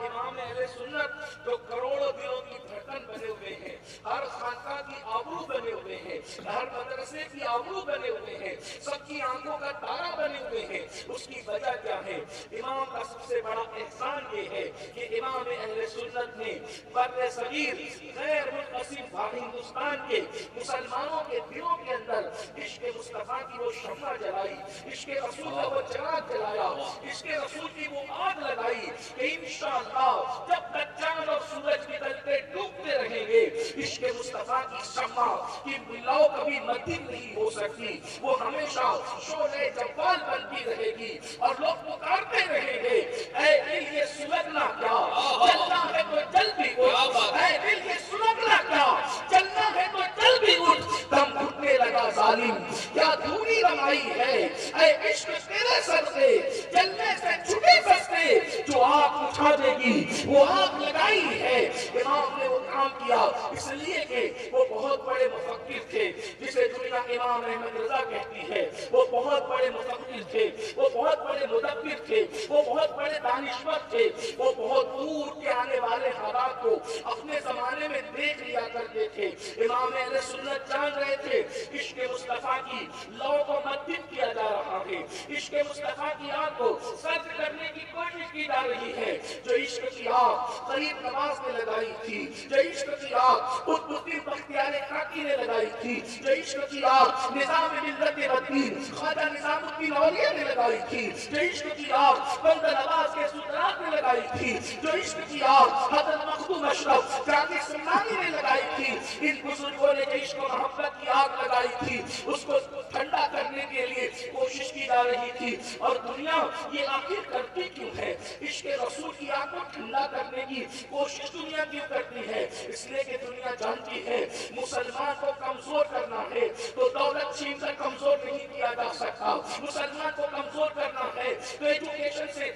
امام اہل سنت جو کروڑوں دلوں کی دھڑکن بنے ہوئے ہیں، ہر خانقاہ کی آبرو بنے ہوئے ہیں، ہر مدرسے کی آبرو بنے ہوئے ہیں، سب کی آنکھوں کا تارا بنے ہوئے ہیں، اس کی وجہ کیا ہے؟ امام کا سب سے بڑا احسان یہ ہے کہ امام اہل سنت نے بر صغیر غیر منقسم ہندوستان کے مسلمانوں کے دلوں کے اندر عشق مصطفیٰ کی وہ شمع جلائی، عشق رسول کا وہ چراغ جلایا، عشق رسول کی وہ آگ لگائی کہ انشاءاللہ جب تک چاند اور سورج نکلتے ڈوبتے رہیں گے عشق مصطفیٰ کی شمع کی لو کبھی مدھم نہیں ہو سکتی، وہ ہمیشہ شعلہ جوال بنتی رہے گی اور لوگ پکارتے رہیں گے اے دل یہ سلگنا کیا چلنا ہے تو جل بھی اٹھ، اے دل یہ سلگنا کیا چلنا ہے تو جل بھی اٹھ، دم گھٹنے لگا ظالم کیا دھولی رمائی ہے، اے عشق تیرے سر سے جلنے سے چھٹے سستے، جو آگ اٹھا دے گی وہ آگ لگائی ہے۔ امام نے وہ کام کیا اس لیے کہ وہ بہت بڑے مفکر تھے، جسے دنیا امام احمد رضا کہتی ہے، وہ بہت بڑے مفکر تھے، وہ بہت بڑے مدبر تھے، وہ بہت بڑے دانشور تھے، وہ بہت دور کے آنے والے حالات کو اپنے زمانے میں دیکھ لیا کرتے تھے۔ امام اہل سنت جان رہے تھے عشق مصطفیٰ کی لو کو مدھم کیا جا رہا ہے، عشق مصطفیٰ کی آگ کو سرد کرنے کی کوشش کی جا رہی ہے۔ جو عشق کی آگ غریب نواز نے لگائی تھی، جو عشق کی آگ قطب الدین بختیار کاکی نے لگائی تھی، جو عشق کی آگ نظام ملت الدین خواجہ نظام الدین اولیاء نے لگائی تھی، جو عشق کی آگ بندر نواز کے سلطنات نے لگائی تھی، جو عشق کی آگ حضرت مخدوم اشرف جاتی سلطانی نے لگائی تھی، ان بزرگوں نے جو عشق و محبت کی آگ لگائی تھی اس کو ٹھنڈا کرنے کے لیے کوشش کی جا رہی تھی۔ اور دنیا یہ آخر کرتی کیوں ہے؟ عشق رسول کی آگ کو ٹھنڈا کرنے کی کوشش دنیا کیوں کرتی ہے؟ اس لیے کہ دنیا جانتی ہے مسلمان کو کمزور کرنا ہے تو دولت چھین کر کمزور نہیں کیا جا سکتا، مسلمان کو کمزور کرنا ہے تو ایجوکیشن سے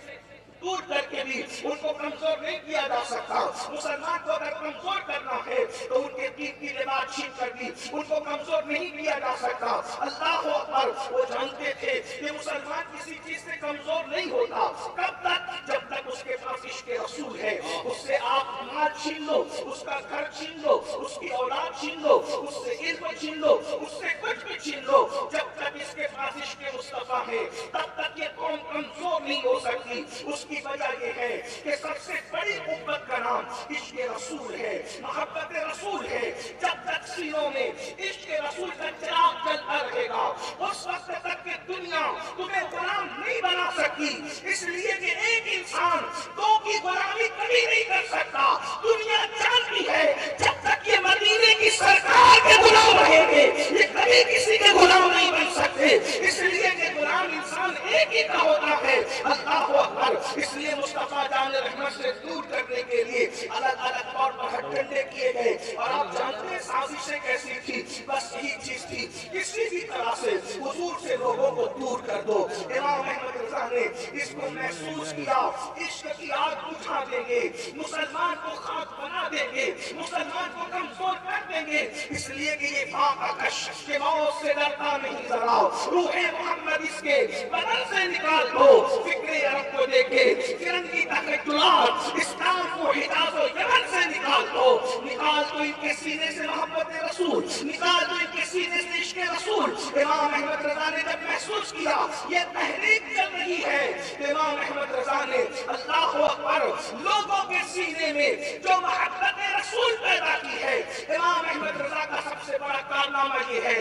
دور کر کے بھی ان کو کمزور نہیں کیا جا سکتا، مسلمان کو اگر کمزور کرنا ہے تو ان کے دین کی لباس چھین کر بھی ان کو کمزور نہیں کیا جا سکتا۔ اللہ اکبر! وہ جانتے تھے کہ مسلمان کسی چیز سے کمزور نہیں ہوتا، کب تک؟ جب تک اس کے پاس عشق رسول ہے۔ اس سے آپ مال چھین لو، اس کا گھر چھین لو، اس کی اولاد چھین لو، اس سے علم چھین لو، اس سے کچھ بھی چھین لو، جب تک اس کے پاس عشق مصطفیٰ ہے تب تک یہ قوم کمزور نہیں ہو سکتی۔ اس کی وجہ یہ ہے کہ سب سے بڑی محبت کا نام عشق رسول ہے، محبت رسول ہے۔ جب تک سینوں میں عشق رسول کا چراغ جلتا رہے گا اس وقت تک کہ دنیا تمہیں غلام نہیں بنا سکتی، اس لیے کہ ایک انسان دو کی غلامی کبھی نہیں کر سکتا۔ دنیا جانتی ہے جب تک یہ مدینے کی سرکار کے غلام رہیں گے یہ کبھی کسی کے غلام نہیں بن سکتے، اس لیے کہ غلام انسان ایک ہی کا ہوتا ہے۔ اللہ اکبر! اس لیے مصطفیٰ جان رحمت سے دور کرنے کے لیے الگ الگ طور پر ہتھ کنڈے کیے گئے، اور آپ جانتے ہیں سازشیں کیسی تھی؟ بس یہی چیز تھی کسی بھی طرح سے حضور سے لوگوں کو دور کر دو۔ امام احمد رضا نے اس کو محسوس کیا، عشق کی آگ بجھا دیں گے، مسلمان کو خاک بنا دیں گے، مسلمان کو کمزور کر دیں گے، اس لیے کہ یہ باقا کش کہ موت سے ڈرتا نہیں ذرا، روح محمد اس کے بدن سے نکال دو، فکر عرب کو دے کے فرنگی تخیلات اسلام کو حجاز و یمن سے نکال دو، نکال دو ان کے سینے سے محبت رسول، نکال دو ان کے سینے سے عشق رسول۔ امام احمد رضا نے جب محسوس کیا یہ تحریک چل رہی ہے، امام احمد رضا نے اللہ اکبر لوگوں کے سینے میں جو محبت رسول پیدا کی ہے۔ امام احمد رضا کا سب سے بڑا کارنامہ یہ ہے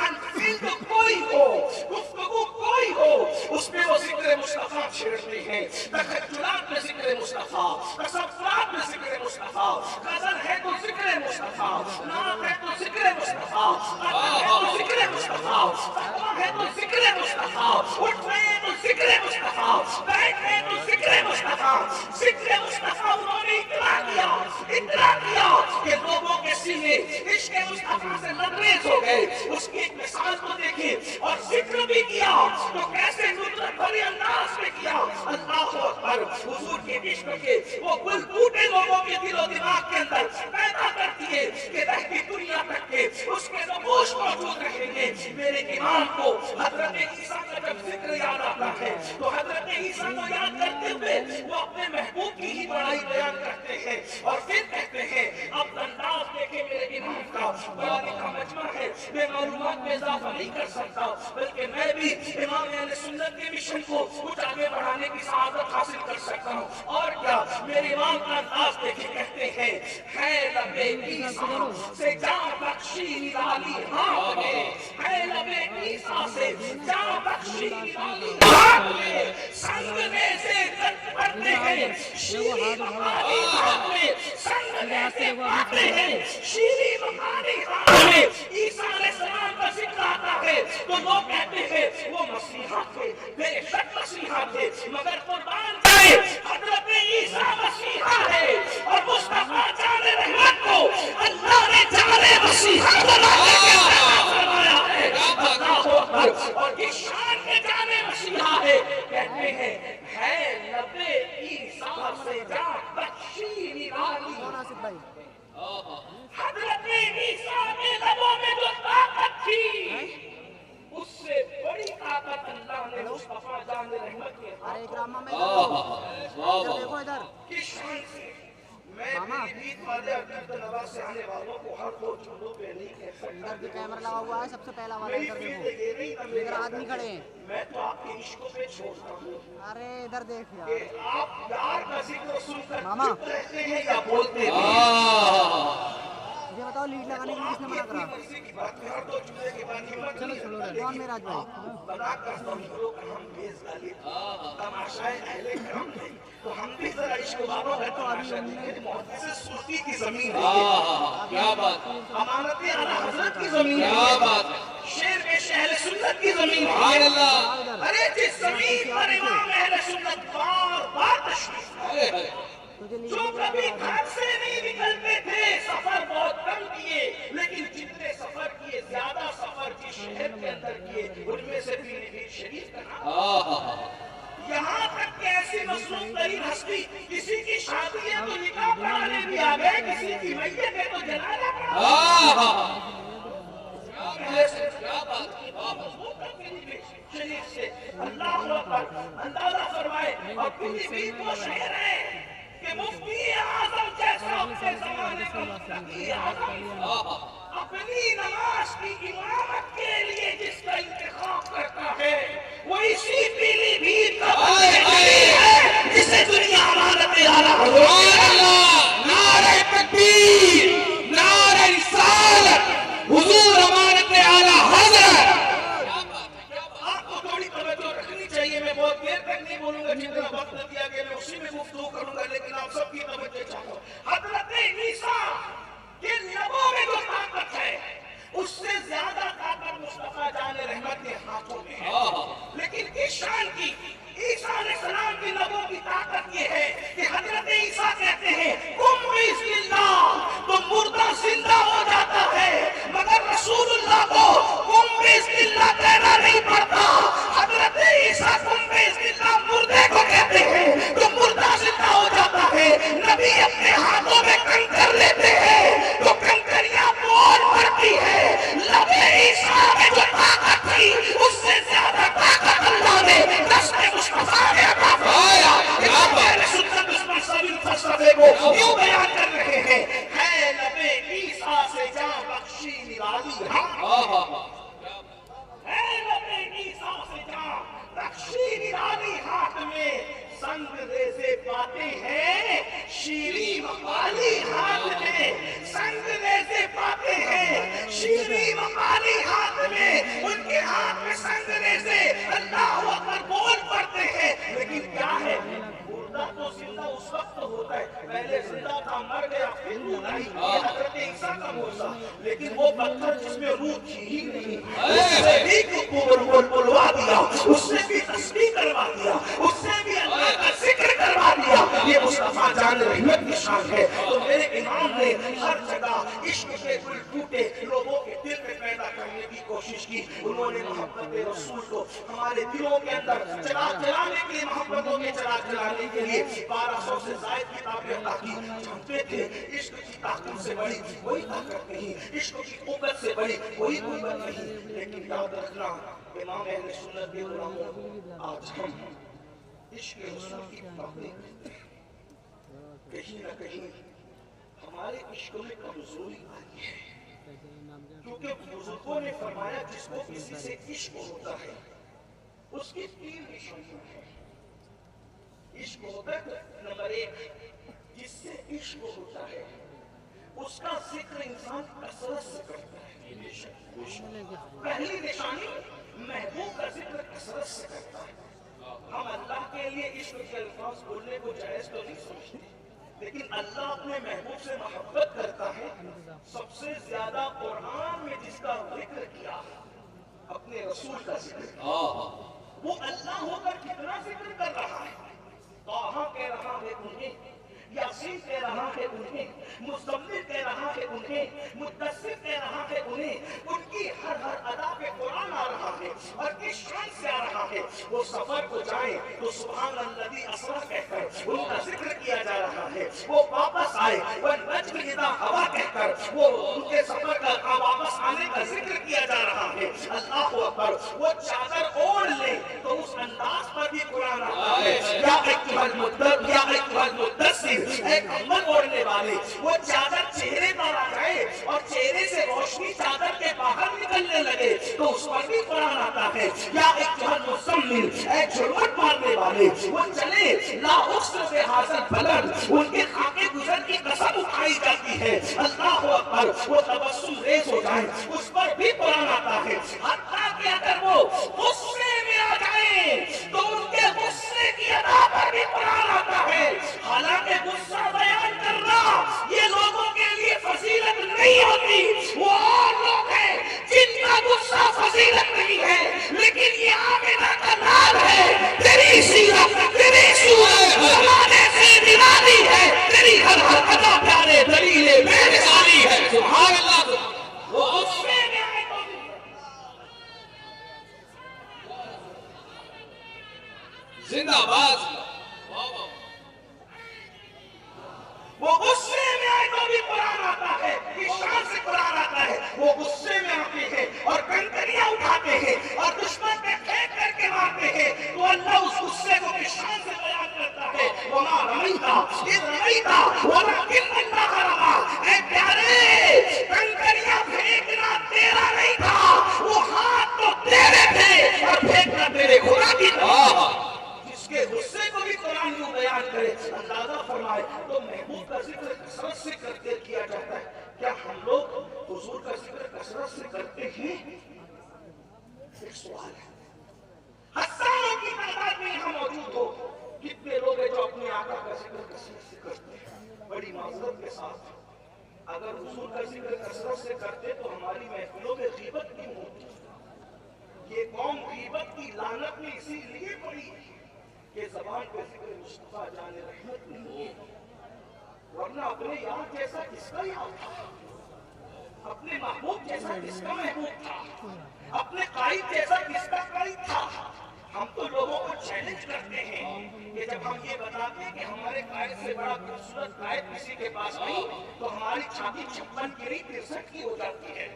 انفیلڈ کوئی ہو، گفتگو کوئی ہو، اس میں وہ ذکر مصطفیٰ چھیڑتے ہیں، تخیلات میں ذکر مصطفیٰ، تصورات میں ذکر مصطفیٰ، غزل ہے تو ذکر مصطفیٰ، نعت ہے تو ذکر مصطفیٰ، قتل ہے تو ذکر مصطفیٰ، فتویٰ ہے تو ذکر مصطفیٰ، اٹھ رہے تو ذکر مصطفیٰ، بیٹھ رہے تو ذکر مصطفیٰ، ذکر مصطفیٰ انہوں نے اتنا کیا اتنا کیا کہ لوگوں کے سینے عشق مصطفیٰ سے لبریز ہو گئے. اس کی ایک مثال کو دیکھیں. اور ذکر بھی کیا تو کیسے ندرت بھرے انداز میں کیا. اللہ اکبر. حضور کے عشق کے وہ گل بوٹے لوگوں کے دل و دماغ کے اندر پیدا کرتی ہے کہ رہتی دنیا تک کے اس کے نقوش موجود رہیں گے. میرے امام کو حضرت عیسیٰ کا جب ذکر یاد آتا ہے تو حضرت عیسیٰ کو یاد کرتے ہوئے وہ اپنے محبوب کی ہی بڑائی بیان کرتے ہیں اور پھر کہتے ہیں اب انداز دیکھیں میرے امام کا. بڑا لکھا مجمع ہے, میں معلومات میں اضافہ نہیں کر سکتا, بلکہ میں بھی امام اہل سنت کے مشن کو کچھ آگے بڑھانے کی سعادت حاصل کر سکتا ہوں. اور کیا میرے امام کا انداز دیکھیں, کہتے ہیں ہے لبے عیسیٰ سے جان بخشی نرالی ہاتھ میں, ہے لبے عیسیٰ سے جان بخشی نرالی ہاتھ میں, سنگنے سے کٹ پڑتے ہیں شیری مقامی ہاتھ میں, سنگنے سے پاتے ہیں شیری مقامی ہاتھ میں. عیسیٰ علیہ السلام کا ذکر آتا ہے تو لوگ کہتے ہیں وہ مسیحا تھے, بے شک مسیحا تھے, مگر قربان جائے حضرت عیسیٰ مسیحا ہے اور مصطفیٰ جان رحمت کو اللہ نے جان مسیحا بنانے کے پیدا فرمایا ہے. اللہ اکبر. اور یہ شان کے جان مسیحا ہے. کہتے ہیں ہے لبے عیسیٰ سے جان بخشی نرالی. حضرت عیسیٰ کے لبوں میں جو طاقت تھی اس سے بڑی طاقت اللہ نے مصطفیٰ جان رحمت کے کی شان سے. میں بھی والے عبد نواز سے آنے والوں کو ہر دو جھولوں پہ نہیں کہہ سکتا. ادھر کیمرہ لگا ہوا ہے, سب سے پہلا والا ادھر دیکھو, ادھر آدمی کھڑے ہیں. میں تو آپ کے عشق پہ چھوڑتا ہوں. ارے ادھر دیکھ یار, کہ آپ پیار کا ذکر سن کر ماما رہتے ہیں یا بولتے ہیں. مجھے بتاؤ لیڈ لگانے کے لیے کس نے منع کرا؟ چلو چھوڑو, کون میراج بھائی بنا کر دنوں کا ہم بیز ڈالے تماشائے اہل کرم تھے تو ہم بھی ذرا عشق والوں کا تماشا دیکھیں. محدث صوفی کی زمین ہے, کیا بات, امانت اعلیٰ حضرت کی زمین ہے, کیا بات, شیر پیش اہل سنت کی زمین ہے. ارے جس زمین پر امام اہل سنت بار بار تشریف جو کبھی گھر سے نہیں نکلتے تھے, سفر بہت کم کیے, لیکن جتنے سفر کیے زیادہ سفر جس شہر کے اندر کیے ان میں سے پیلی بھیڑ شریف کا نام. یہاں تک کہ ایسی مصروف ترین ہستی کسی کی شادی ہے تو نکاح پڑھانے بھی آ گئے, کسی کی میت ہے تو جنازہ پڑھانے شریف سے. اللہ اکبر. اندازہ فرمائے. اور پیلی بھیڑ وہ شہر ہے کہ مفتی اعظم جیسا اپنے زمانے کا مفتی اعظم اپنی نماز کی امامت کے لیے جس کا انتخاب کرتا ہے وہ اسی پیلی بھیڑ کا ہے جسے دنیا امانت اعلیٰ حضرت. نعرہ تکبیر, نعرہ رسالت, حضور امانت اعلیٰ حضرت. آپ کو تھوڑی توجہ رکھنی چاہیے. میں بہت دیر تک نہیں بولوں گا, جتنا وقت دیا گیا میں اسی میں گفتگو کروں گا, لیکن آپ سب کی توجہ چاہتا ہوں. حضرت عیسیٰ کے لبوں میں جو طاقت ہے اس سے زیادہ طاقت مصطفیٰ جان رحمت کے ہاتھوں میں ہے. لیکن اس شان کی عیسیٰ علیہ السلام کی لبوں کی طاقت یہ ہے کہ حضرت عیسیٰ کہتے ہیں قم بِإِذْنِ اللَّهِ تو مردہ زندہ ہو جاتا ہے, مگر رسول اللہ کو قم بِإِذْنِ اللَّهِ کہنا نہیں پڑتا. حضرت عیسیٰ قم بِإِذْنِ اللَّهِ مردے کو کہتے ہیں تو مردہ زندہ ہو جاتا ہے. نبی اپنے ہاتھوں میں کنکر لیتے ہیں تو کنکریاں بول پڑتی ہے. لبے عیسیٰ میں جو طاقت تھی اس سے زیادہ طاقت اللہ نے دست مصطفیٰ میں عطا فرمایا. اہل سنت اس مذہبی فلسفے کو یوں بیان کر رہے ہیں, ہے لبے عیسیٰ سے جان بخشی نرالی ہاتھ, ہے لبے عیسیٰ سے جان بخشی نرالی ہاتھ میں, سنگ ریزے پاتے ہیں شیریں مقالی ہاتھ میں, سنگ ریزے پاتے ہیں شیریں مقالی ہاتھ میں. ان کے ہاتھ میں سنگ ریزے اللہ اکبر بول پڑتے ہیں. لیکن کیا ہے, مردہ تو زندہ اس وقت ہوتا ہے, پہلے زندہ تھا مر گیا پھر زندہ ہی. یہ حضرت عیسیٰ کا معجزہ. لیکن وہ پتھر جس میں روح تھی ہی نہیں, اس سے بھی بلوا دیا, اس سے بھی تسبیح کروا دیا, اس سے بھی اللہ کا ذکر کروا دیا. یہ مصطفیٰ جان رحمت کی شان ہے. تو میرے ने हर जगह इश्क के गुल फूटे लोगों के दिल में पैदा करने की कोशिश की। उन्होंने मोहब्बत रसूल को हमारे दिलों के अंदर चिराग जलाने के लिए, मोहब्बतों के चिराग जलाने के लिए 1200 से ज्यादा किताबें अता की। जानते थे इश्क की ताकत से बड़ी कोई ताकत नहीं, इश्क की कुव्वत से बड़ी कोई कुव्वत नहीं। लेकिन याद रखना इमाम अहले सुन्नत के गुलामों, आज हम इश्क रसूल की तारीफ करते हैं, कहीं ना कहीं हमारे इश्क में कमजोरी आई है। क्योंकि बुजुर्गों ने फरमाया जिसको किसी से इश्क होता है उसकी 3 निशानियां हैं। इश्क होता है नंबर 1, जिससे इश्क होता है उसका जिक्र इंसान कसरत से करता है। पहली निशानी, महबूब का जिक्र कसरत से करता है। हम अल्लाह के लिए इश्क के अल्फाज बोलने को जायज तो नहीं समझते, लेकिन अल्लाह अपने महबूब से मोहब्बत करता है। सबसे ज्यादा कुरान में जिसका जिक्र किया अपने रसूल का जिक्र, वो अल्लाह होकर कितना जिक्र कर रहा है। ताहा कह रहा है उन्हें, यासीन कह रहा है उन्हें, मुज़म्मिल कह रहा है उन्हें, मुद्दस्सिर कह रहा है उन्हें। उनकी हर हर अदा पे कुरान आ रहा है और किस शान से आ रहा है। वो सफर को जाए तो सुभान अल्लज़ी असरा कहकर उनका जिक्र किया जा रहा है। वो वापस आए वन नज्म इज़ा हवा कहकर वो उनके सफर का वापस आने का जिक्र किया जा रहा है। अल्लाह अकबर। वो चादर ओढ़ ले तो उस अंदाज पर भी कुरान आता है। या अय्युहल मुद्दस्सिर, या अय्युहल मुद्दस्सिर, एक अमल ओढ़ने वाले। वो चादर चेहरे पर आ जाए और चेहरे से रोशनी चादर के बाहर निकलने लगे तो उस पर भी कुरान आता है। या अय्युहल मुज़म्मिल, एक झुरमुट मारने वाले। वो चले ला उक़्सिमु बिहाज़ल बलद, उनके खाके गुजर की कसम उठाई जाती है। अल्लाह अकबर। वो तबस्सुम रेज़ हो जाए उस पर भी कुरान आता है। हत्ता कि अगर वो गुस्से में आ जाए तो उनके गुस्से की अदा पर भी कुरान आता है। हालांकि गुस्सा बयान करना ये लोगों के लिए फजीलत नहीं होती, वो और लोग हैं जिनका गुस्सा फजीलत नहीं है, लेकिन ये आमिना का नाम है। तेरी सीरत, तेरी सूरत ज़माने से निराली है, तेरी हर हर अदा प्यारे दलीले बेमिसाली है। सुभान अल्लाह। वो गुस्से में आए तो जिंदाबाद। वो गुस्से में आए तो भी कुरान आता है, ईशान से कुरान आता है। वो गुस्से में आते हैं और कंकरियां उठाते हैं और दुश्मन पे फेंक करके मारते हैं तो अल्लाह उस गुस्से को ईशान से बयान करता है। वमा रमैता इज़ रमैता वलाकिन अल्लाह रमा। ऐ प्यारे, कंकरियां फेंकना तेरा नहीं था, वो हाथ तो तेरे थे और फेंकना तेरे खुदा की था। के गुस्से को भी कुरान यूं बयान करे, अंदाजा फरमाए तो महबूब का जिक्र कसरत से करके किया जाता है। क्या हम लोग हुजूर का जिक्र कसरत से करते हैं? एक सवाल है। हज़ारों की तादाद में यहाँ मौजूद हो, कितने लोग हैं जो अपने आका का जिक्र कसरत से करते हैं? बड़ी माज़रत के साथ अगर हुजूर का जिक्र कसरत से करते तो हमारी महफिलों में गीबत क्यों होती? ये कौम गीबत की लानत में इसीलिए पड़ी कि ज़बान पे ज़िक्र मुस्तफ़ा जाने रहमत नहीं है, वरना अपने यार जैसा किसका यार था, अपने महबूब जैसा किसका महबूब था, अपने कायद जैसा किसका कायद था। हम तो लोगों को चैलेंज करते हैं कि जब हम ये बताते हैं कि हमारे कायद से बड़ा खूबसूरत कायद किसी के पास नहीं तो हमारी छाती 56 की 63 की हो जाती है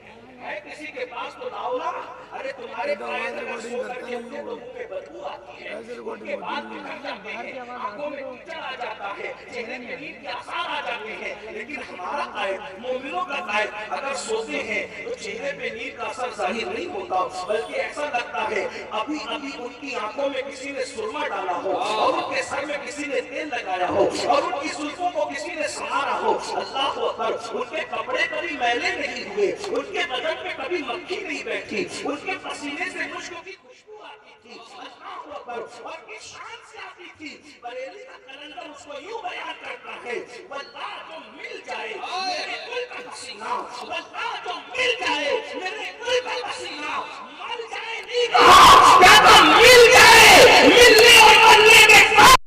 किसी के पास तो लाओ ना। अरे तुम्हारे कायद अगर सो करके उठे तो मुंह में बदबू आती है, उनके बाद बिखर जाते हैं, आंखों में कीचड़ आ जाता है, चेहरे पे नींद के आसार आ जाते हैं। लेकिन हमारा कायद, मोमिनों का कायद अगर सोते हैं तो चेहरे पे नींद का असर जाहिर नहीं होता, बल्कि ऐसा लगता है अभी अभी उनकी आंखों में किसी ने सुरमा डाला हो और उनके सर में किसी ने तेल लगाया हो और उनकी जुल्फों को किसी ने संवारा हो। अल्लाह अकबर। उनके कपड़े कभी मैले नहीं हुए, उनके बदन पे कभी मक्खी नहीं बैठी, उनके पसीने से मुश्क की खुशबू आती थी। अल्लाह अकबर। और किस शान से आती थी। बरेली का कलंदर उसको यूं बयान करता है, वल्लाह जो मिल जाए मेरे कुल का पसीना, वल्लाह जो मिल जाए मेरे कुल का पसीना, मर जाए नहीं कहा, क्या तो मिल जाए, मिलने और मरने के साथ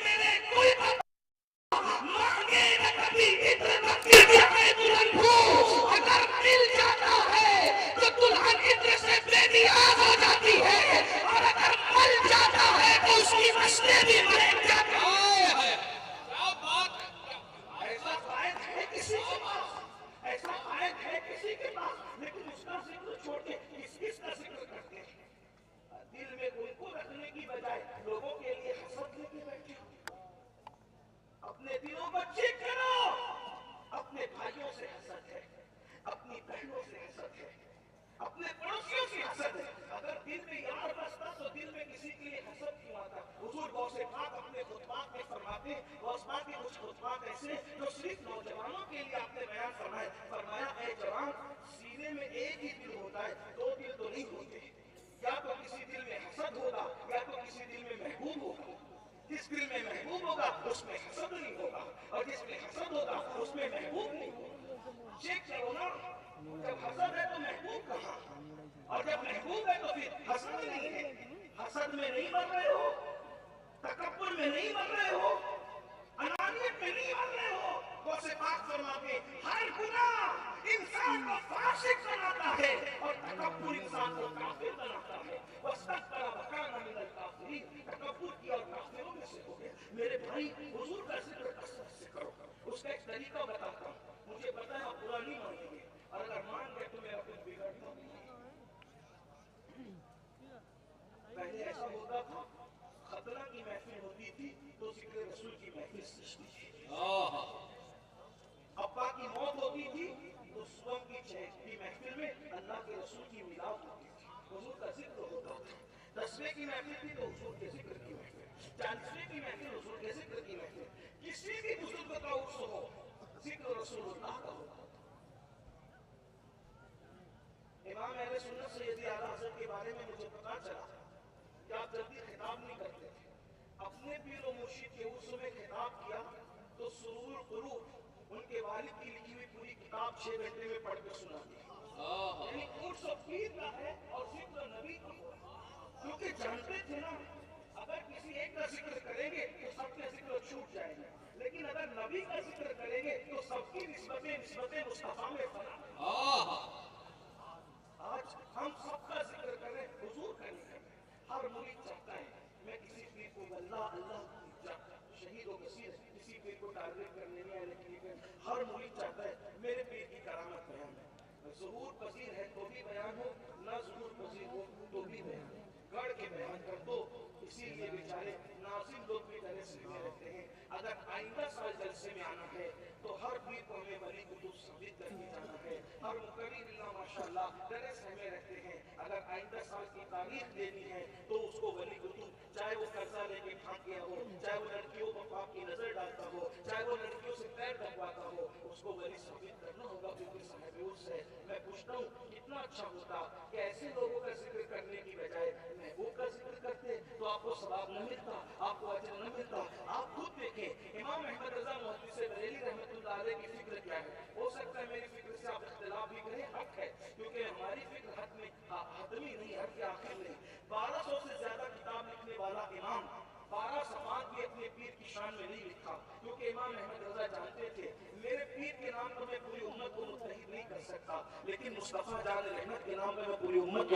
मेरे कुल का मांगे से जो सिर्फ नौजवानों के लिए आपने बयान फरमाया ऐ जवान, सीने में एक ही दिल होता है, दो दिल तो नहीं होते। या तो किसी दिल में हसद होगा या तो किसी दिल में महबूब होगा। जिस दिल में महबूब होगा उसमें हसद नहीं होगा, और जिसमें हसद होगा उसमें महबूब नहीं होगा। चेक करो ना, जब हसद है तो महबूब कहाँ, और जब महबूब है तो फिर हसद नहीं है। हसद में नहीं मर रहे हो, तकब्बुर में नहीं मर रहे हो, अनानियत में नहीं मर रहे हो। वो से पाक फरमाते हर गुनाह इंसान को फासिक बनाता है और तकब्बुर इंसान को काफिर बनाता है। वस्तक्बरा वकाना मिनल काफिरीन, तकब्बुर किया और काफिरों में से हो गया। मेरे भाई, हुजूर का जिक्र कसरत से करो। उसका एक तरीका बताता हूँ, मुझे पता है आप बुरा नहीं मानेंगे, और अगर मान गए तो मेरा कुछ बिगड़ता नहीं। पहले ऐसा होता था, खतरा की महफिल होती थी तो जिक्र रसूल की महफिल सजती थी। अब्बा की मौत होती थी तो सुबह की महफिल में अल्लाह के रसूल की मिलाद होती थी, हुजूर का जिक्र होता था। 10वें की महफिल थी तो हुजूर के जिक्र की महफिल, 40वें की महफिल हुजूर के जिक्र की महफिल। किसी भी बुजुर्ग का उर्स हो, जिक्र रसूलुल्लाह का होता था। इमाम अहले सुन्नत सैयदी आला हज़रत के बारे में मुझे पता चला कि आप जल्दी खिताब नहीं करते थे। अपने पीर और मुर्शिद के उर्स में खिताब किया तो सुरूरुल कुलूब उनके वालिद की लिखी हुई पूरी किताब 6 घंटे में पढ़ के सुना दी। यानी उर्स पीर का है और जिक्र नबी का, क्योंकि जानते थे ना अगर किसी एक का जिक्र करेंगे तो सबके जिक्र छूट जाएंगे, लेकिन अगर नबी का जिक्र करेंगे तो सबकी निस्बतें मुस्तफा में फना। आज हम सबका जिक्र करें, हुजूर का नहीं करें। हर मुरीद चाहता है मैं किसी पीर को अल्लाह अल्लाह, शहीद व कसीर किसी पीर को टारगेट करने में आने के लिए, हर मुरीद चाहता है मेरे पीर की करामत बयान है। ज़हूर पसीर है तो भी बयान हो, ना ज़हूर पसीर हो तो भी बयान हो, गढ़ के बयान कर दो। इसीलिए बेचारे नाज़िम लोग भी डरे से रहते हैं। अगर आइंदा साल जलसे में आना है तो हर पीर को हमें वली कुतुब साबित करके जाना है। हर मुकर्रिर माशाअल्लाह डरे सहमे रहते हैं। अगर आइंदा साल की तारीख देनी है तो उसको वली कुतुब, चाहे वो कर्जा लेके भाग गया हो, चाहे वो लड़कियों को पाप की नजर डालता हो, चाहे वो लड़कियों से पैर दबवाता हो, उसको वली साबित करना होगा क्योंकि साहिब उर्स है। मैं पूछता हूँ कितना अच्छा होता कि ऐसे लोगों का जिक्र करने की बजाय महबूब का जिक्र करते तो आपको सवाब न मिलता, आपको अजर न मिलता। आप खुद देखें इमाम अहमद रजा मुहद्दिस बरेली रहमतुल्लाह अलैह की फिक्र क्या है। हो सकता है मेरी फिक्र से आप इख्तिलाफ भी करें, हक है, क्योंकि हमारी फिक्र हद में हदमी नहीं, हद के आखिर नहीं। 1200 से ज्यादा किताब लिखने वाला इमाम 12 सफ़ात भी अपने पीर की शान में नहीं लिखा, क्योंकि इमाम अहमद रजा जानते थे मेरे पीर के नाम पर मैं पूरी उम्मत को मुत्तहिद नहीं कर सकता, लेकिन मुस्तफा जान रहमत के नाम पर मैं पूरी उम्मत को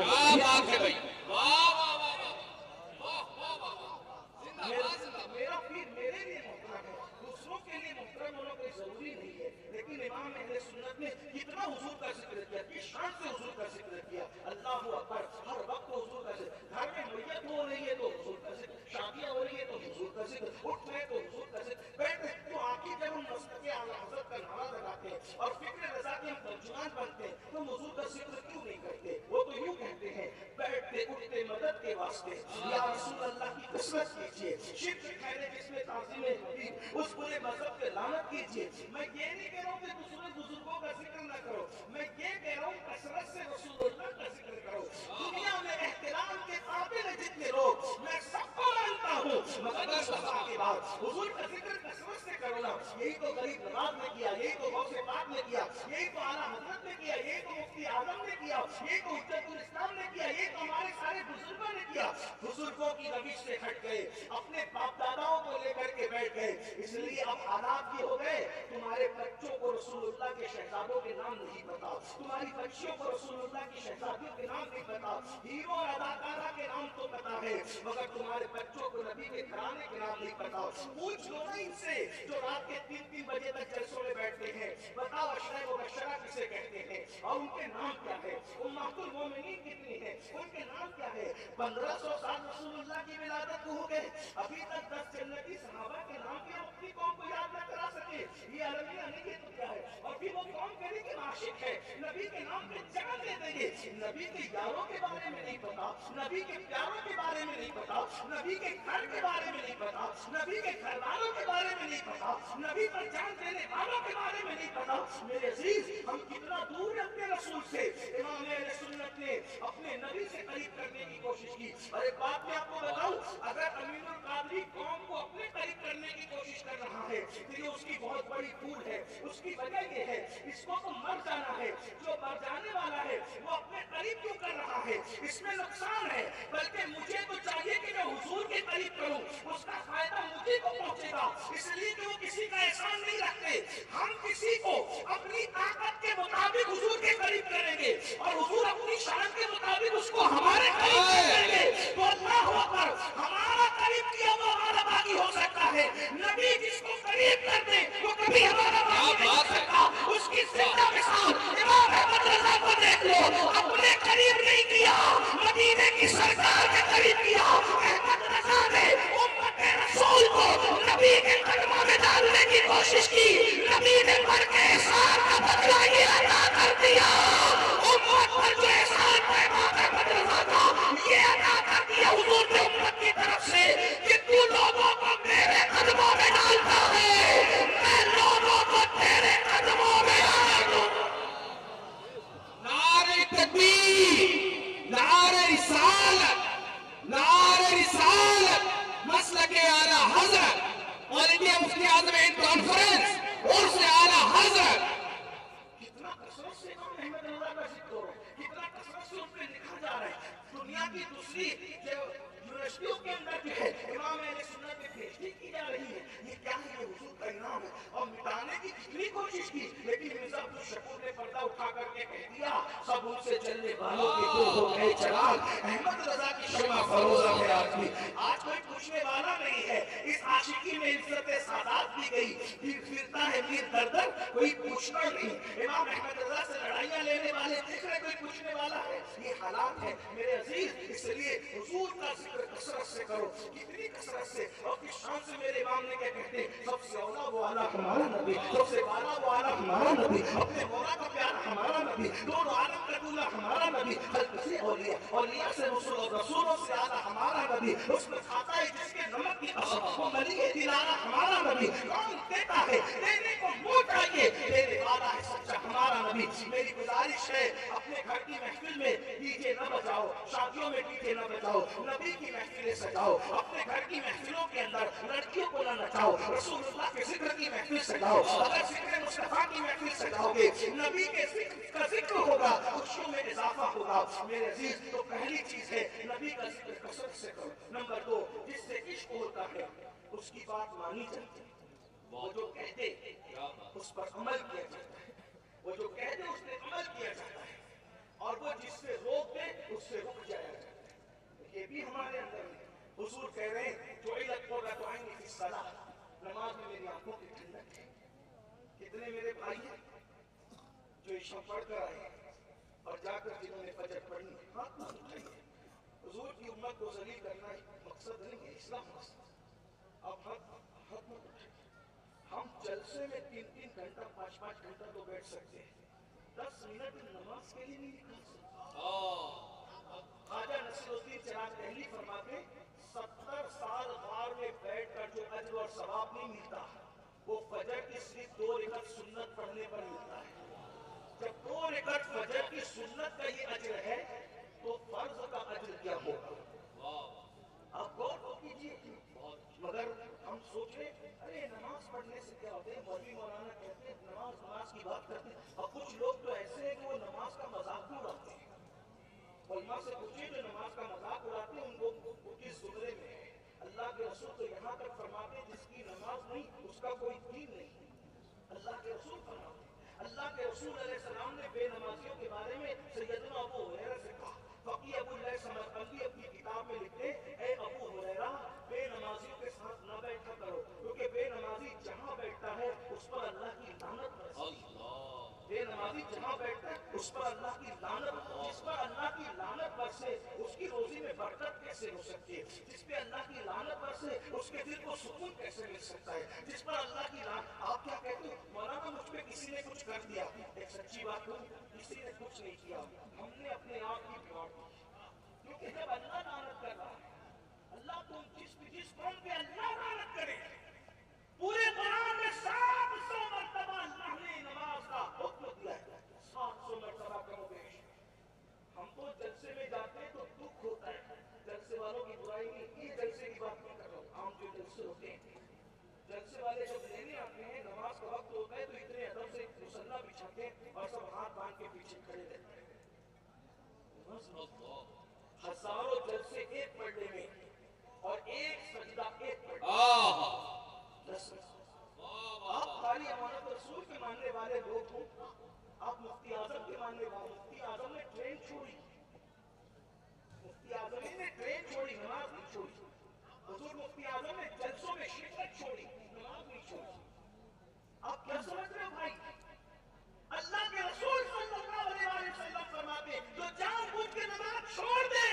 मेरा पीर मेरे लिए मोहतरम है, दूसरों के लिए मोहतरम होना कोई जरूरी नहीं है। लेकिन इमाम अहले सुन्नत ने कितना हुजूर का जिक्र किया, किस शान से हुजूर का जिक्र किया। अल्लाहु अकबर, हर वक्त हुजूर का जिक्र, घर में मैयत हो रही है तो हुजूर का जिक्र, शादियां हो रही है तो हुजूर का जिक्र, उठ रहे तो हुजूर का जिक्र, बैठ रहे तो आखिर जब हम मस्जिद आला हज़रत का नारा लगाते हैं और फिक्र रज़ा के हम तर्जुमान बनते हैं तो हुजूर का जिक्र क्यों नहीं करते। वो तो यूं कहते हैं बैठते उठते मदद के वास्ते या रसूल अल्लाह की कसरत कीजिए, शिर्क ठहरे जिसमें ताज़ीम हबीब उस पूरे मजहब पे लानत कीजिए। मैं ये नहीं कह रहा हूँ कि दूसरे बुजुर्गों का जिक्र ना करो, मैं ये कह रहा हूँ कसरत से रसूलुल्लाह का जिक्र करो। दुनिया में एहतराम के काबिल जितने लोग मैं सबको मानता हूँ, मगर मुस्तफा के बाद हुजूर का जिक्र कसरत से करो ना। यही तो गरीब नवाज ने किया, यही तो गौसे पाक ने किया, यही तो आला हज़रत ने किया, यही तो मुफ्ती आजम ने किया, यही तो हुज्जतुल इस्लाम ने किया, यही तो हमारे सारे बुजुर्गों ने किया। बुजुर्गों की रविश से हट गए, अपने बाप दादाओं को लेकर के बैठ गए, इसलिए अब हालात ये हो गए तुम्हारे बच्चों को रसूलुल्लाह के शहजादों के नाम नहीं पता, तुम्हारी बच्चियों को रसूलुल्लाह की शहजादियों के नाम नहीं पता, हीरो और अदाकारा के नाम तो पता है मगर तुम्हारे बच्चों को नबी के घराने के नाम नहीं पता। पूछ लो ना इनसे जो रात के 3-3 बजे तक जलसों में बैठते हैं, बताओ अशरा मुबश्शरा किसे कहते हैं और उनके नाम क्या है, उम्मतुल मोमिनीन कितनी है, उनके नाम क्या है। 1500 साल रसूलुल्लाह की विलादत को हो गए, अभी तक 10 जन्नती सहाबा के नाम की अपनी कौम को याद न करा सके। ये अलमिया नहीं है तो क्या है, और फिर वो कौन करे कि आशिक है नबी के नाम पे जगह दे देंगे। नबी के यारों के बारे में नहीं पता, नबी के प्यारों के बारे में नहीं पता, नबी के घर के बारे में नहीं पता, नबी के घर वालों के बारे में नहीं पता, नबी पर जान देने वालों के बारे में नहीं पता। मेरे अजीज, हम कितना दूर हैं अपने रसूल से। इमाम अहले सुन्नत ने अपने नबी से करीब करने की कोशिश की। और एक बात मैं आपको बताऊं, अगर अमीनुल कादरी कौम को अपने करीब करने की कोशिश कर रहा है तो ये उसकी बहुत बड़ी भूल है। उसकी वजह ये है, इसको तो मर जाना है, जो मर जाने वाला है वो अपने करीब क्यों कर रहा है, इसमें नुकसान है। बल्कि मुझे तो चाहिए कि मैं हुजूर के करीब करूं, उसका फायदा मुझे को पहुंचेगा, इसलिए कि वो किसी का एहसान नहीं रखते। हम किसी को अपनी ताकत के मुताबिक हुजूर के करीब करेंगे और हुजूर अपनी शान के मुताबिक उसको हमारे करीब करेंगे। तो अल्लाह अकबर, हमारा करीब किया वो हमारा बागी हो सकता है। नबी जिसको करीब कर दे वो कभी हमारा बागी नहीं हो सकता। उसकी जिंदा मिसाल इमाम अहमद रजा को देख लो, अपने करीब नहीं किया, मदीने की सरकार के करीब किया। अहमद रजा ने उम्मत रसूल को नबी के कदमों में डालने की कोशिश की, नबी ने मर के एहसान का बदला ये अदा कर दिया। उम्मत पर जो एहसान था इमाम अहमद रजा का, ये अदा कर दिया हुजूर ने उम्मत की तरफ से कि तू लोगों को मेरे कदमों में डालता है, मैं लोगों को तेरे कदमों में डालूं। नारे तकबीर, नारे रिसालत, नारे रिसालत, मसलके आला हजरत, ऑल इंडिया मुफ्ती आजम हिंद कॉन्फ्रेंस और से आला हजरत। कितना कसरत से इमाम अहमद रजा का जिक्र हो, कितना कसरत से उन पे लिखा जा रहा है। दुनिया की दूसरी जो यूनिवर्सिटियों के अंदर जो है इमाम अहले सुन्नत में पीएचडी की जा रही है, ये क्या है, ये हुजूर का इनाम है। और मिटाने की कितनी कोशिश की, लेकिन मिर्जा अब्दुल शकूर ने पर्दा उठा करके कह दिया, सब उनसे चलने वालों के तो हो गए चराग। अहमद रजा की शमा फरोजा है आदमी। आज कोई पूछने वाला नहीं है, इस आशिकी में इज्जत सादात दी गई, फिर फिरता है मीर दर दर, कोई पूछता नहीं। इमाम अहमद रजा से लड़ाइयां लेने वाले दिख रहे, कोई पूछने वाला है, ये हालात है मेरे अजीज। इसलिए हुजूर का जिक्र कसरत से करो, कितनी कसरत से और किस शान से। मेरे इमाम ने क्या कहते हैं, सबसे औला वो आला हमारा नबी, सबसे वाला वो आला हमारा नबी, अपने मौला का प्यार हमारा नबी, दोनों आलम का दूल्हा हमारा नबी, खल्क से औलिया से रसूल और रसूलों से आला हमारा नबी, उसमें खाता है जिसके नमक की कसम, वो मली है दिलाना हमारा नबी। कौन देता है, देने को मुंह चाहिए, देने वाला है सच्चा हमारा नबी। मेरी गुजारिश है, अपने घर की महफिल में डीजे न बजाओ, शादियों में डीजे न बजाओ, नबी की महफिलें सजाओ। अपने घर की महफिलों के अंदर लड़कियों को न नचाओ, रसूलुल्लाह के जिक्र की महफिल सजाओ। अगर जिक्र मुस्तफा की महफिल सजाओगे, नबी के जिक्र का जिक्र होगा, खुशियों में इजाफा होगा। मेरे अजीज, तो पहली चीज है नबी का जिक्र कसरत से करो। नंबर 2, जिससे इश्क होता है उसकी बात मानी जाती है, वो जो कहते उस पर अमल किया जाता है, वो जो कहते उस पर अमल किया जाता है, और वो जिससे रोक दे उससे रुक जाया जाता है। ये भी हमारे अंदर है। हुजूर कह रहे हैं, जो इलत होगा तो आएंगे फिर सलाह, नमाज में मेरी आंखों की ठंडक है। कितने मेरे भाई हैं जो इशा पढ़ कर आए और जाकर जिन्होंने फजर पढ़ी, हाथ ना उठाइए। हुजूर की उम्मत को जलील करना मकसद नहीं है, इस्लाम मकसद। अब हाथ मत उठाइए। हम जलसे में 3-3 घंटा 5-5 घंटा तो बैठ सकते हैं, 10 मिनट नमाज के लिए नहीं निकाल सकते। ख्वाजा नसीरुद्दीन चिराग दहली फरमाते, 70 साल गार में बैठकर जो अज्र और सवाब नहीं मिलता, वो फजर की सिर्फ 2 रकात सुन्नत पढ़ने पर मिलता है। जब 2 रकात फजर की सुन्नत का ये अज्र है, तो फर्ज का अज्र क्या होगा? आप गौर तो कीजिए। मगर हम सोच रहे, अरे नमाज पढ़ने से क्या होता है, मौलवी मौलाना कहते हैं नमाज की बात करते हैं। और कुछ लोग तो ऐसे हैं कि वो नमाज का मजाक उड़ाते हैं। उलमा से पूछिए जो नमाज का मजाक उड़ाते हैं, उन लोग किस जुमरे में है। अल्लाह के रसूल तो यहाँ तक फरमाते हैं, जिसकी नमाज नहीं उसका कोई दीन नहीं। अल्लाह के रसूल फरमाते हैं। अल्लाह के रसूल अलैहिस्सलाम ने बेनमाजियों के बारे में सैयदना अबू हुरैरा से कहा। फकी अबुल्लाह समरकंदी अपनी किताब में लिखते, ऐ अबू हुरैरा, बेनमाजियों के साथ न बैठा करो, क्योंकि बेनमाजी जहाँ बैठता है उस पर अल्लाह की लानत बरसती है। बेनमाजी जहाँ बैठता है उस पर अल्लाह की लानत, जिस पर अल्लाह की लानत बरसे उसकी रोजी में बरकत कैसे हो सकती है? जिस पे अल्लाह की लानत बरसे उसके दिल को सुकून कैसे मिल सकता है? जिस पर अल्लाह की लानत, आप क्या कहते हो, मौलाना मुझ पे किसी ने कुछ कर दिया? एक सच्ची बात कहूं, किसी ने कुछ नहीं किया। हमने अपने आप हजारों जलसे एक पढ़ने में और एक सजदा एक पढ़ने में। आप खाली अमानत रसूल के मानने वाले लोग हो, आप मुफ्ती आजम के मानने वाले। मुफ्ती आजम ने ट्रेन छोड़ी, मुफ्ती आजम ने ट्रेन छोड़ी, नमाज नहीं छोड़ी। हुजूर मुफ्ती आजम ने जलसों में शिरकत छोड़ी, नमाज नहीं छोड़ी। आप क्या समझ रहे हो भाई? अल्लाह के रसूल सल्लल्लाहु अलैहि वसल्लम फरमाते जो जानबूझ के नमाज छोड़ दे,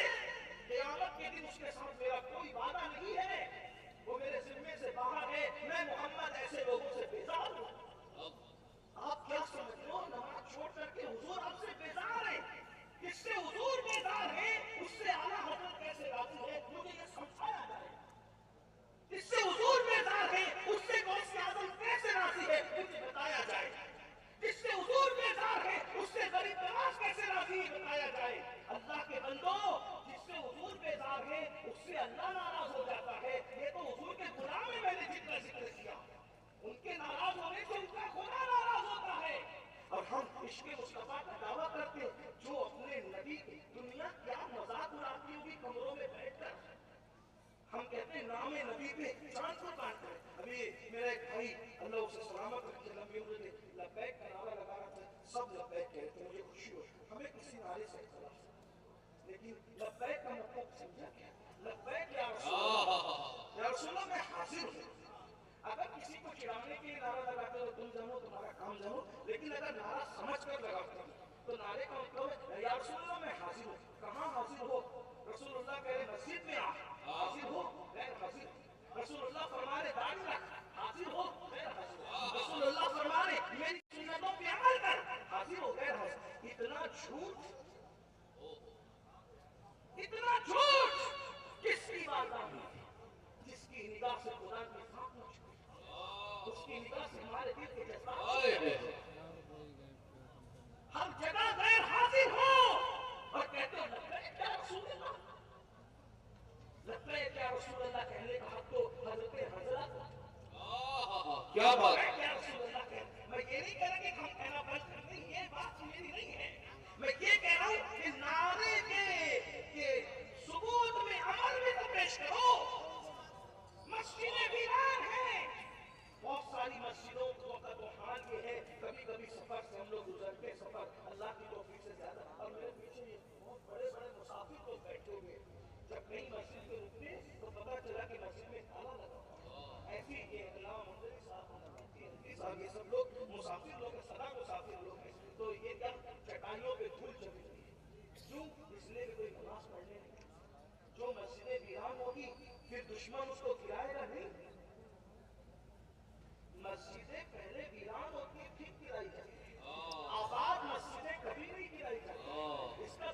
क़यामत के दिन उसके साथ मेरा कोई वादा नहीं है, वो मेरे जिम्मे से बाहर है। मैं मोहम्मद ऐसे लोगों से बेजार हूं। आप क्या समझ रहे हो? नमाज छोड़ करके हुजूर आपसे बेजार है। किससे हुजूर बेजार है, उससे आला हज़रत कैसे राजी है, मुझे ये समझाया जाए। जिससे हुजूर बेजार है, उससे गौसे आज़म कैसे राजी है, मुझे बताया जाए। जिससे हुजूर बेजार है, उससे गरीब नवाज कैसे राजी है, बताया जाए। अल्लाह के बंदो, जिससे हुजूर बेजार है, उससे अल्लाह नाराज हो जाता है। ये तो हुजूर के गुलाम में मैंने जिक्र किया, उनके नाराज होने से उनका खुदा नाराज होता है। और हम इश्क़ मुस्तफा का दावा करते हैं, जो अपने नबी की दुनिया क्या मजाक उड़ाती होगी कमरों में बैठकर। हम कहते हैं नामे नबी पे चांद को काट रहे। अभी मेरा एक भाई अल्लाह उसे सलामत रखे, लंबी उम्र दे, लब्बैक का नारा लगा रहा था, सब लब्बैक कहते हैं, मुझे खुशी हो। हमें किसी नारे से इख्तिलाफ, लेकिन लब्बैक का मतलब समझा क्या? लब्बैक या रसूलल्लाह मैं हाजिर हूँ। अगर किसी को चिढ़ाने के लिए नारा लगाते हो तुम जानो तुम्हारा काम जानो, लेकिन अगर नारा समझ कर लगाते हो तो नारे का मतलब है या रसूलल्लाह मैं हाजिर हूँ। कहाँ हाजिर हो? रसूलुल्लाह कह रहे मस्जिद में आ, हाजिर हो, गैर हाजिर। रसूलुल्लाह फरमा रहे दाढ़ी रख, हाजिर हो, गैर हाजिर। रसूलुल्लाह फरमा रहे मेरी सुन्नतों पे अमल कर, हाजिर हो, गैर हाजिर। इतना झूठ, इतना झूठ किसकी बारगाह में? जिसकी निगाह से खुदा की सांप न छूटे, उसकी निगाह से हमारे दिल के जज्बात हर जगह गैर हाजिर हो और कहते हो लब्बैक या रसूलल्लाह। लब्बैक या रसूलल्लाह कहने का हक तो हजरत हज़रत क्या बात है? क्या रसूलल्लाह कह, मैं ये नहीं कह रहा कि हम कहना बंद कर दें, ये बात मेरी नहीं है। मैं ये कह रहा हूं कि नारे के सबूत में अमल भी तो पेश करो। मस्जिदें वीरान हैं, बहुत सारी मस्जिदों का तो हाल ये है, कभी कभी सफर से हम लोग गुजरते, सफर अल्लाह की तौफीक से ज्यादा, और मेरे पीछे ये बहुत बड़े बड़े मुसाफिर लोग बैठे हुए। जब कहीं मस्जिद में रुकते तो पता चला कि मस्जिद में ताला लगा हुआ। ऐसी ये अल्लाह मंदिर साहब ये सब लोग मुसाफिर लोग हैं, सदा मुसाफिर लोग हैं। तो ये क्या चटाइयों पे धूल जमी हुई है, क्यों? इसलिए कोई नमाज पढ़ने नहीं। जो मस्जिदें वीरान होगी फिर दुश्मन उसको गिराएगा नहीं। मस्जिदें पहले वीरान होती है फिर गिराई जाती है, आबाद मस्जिदें कभी नहीं गिराई जाती। इसका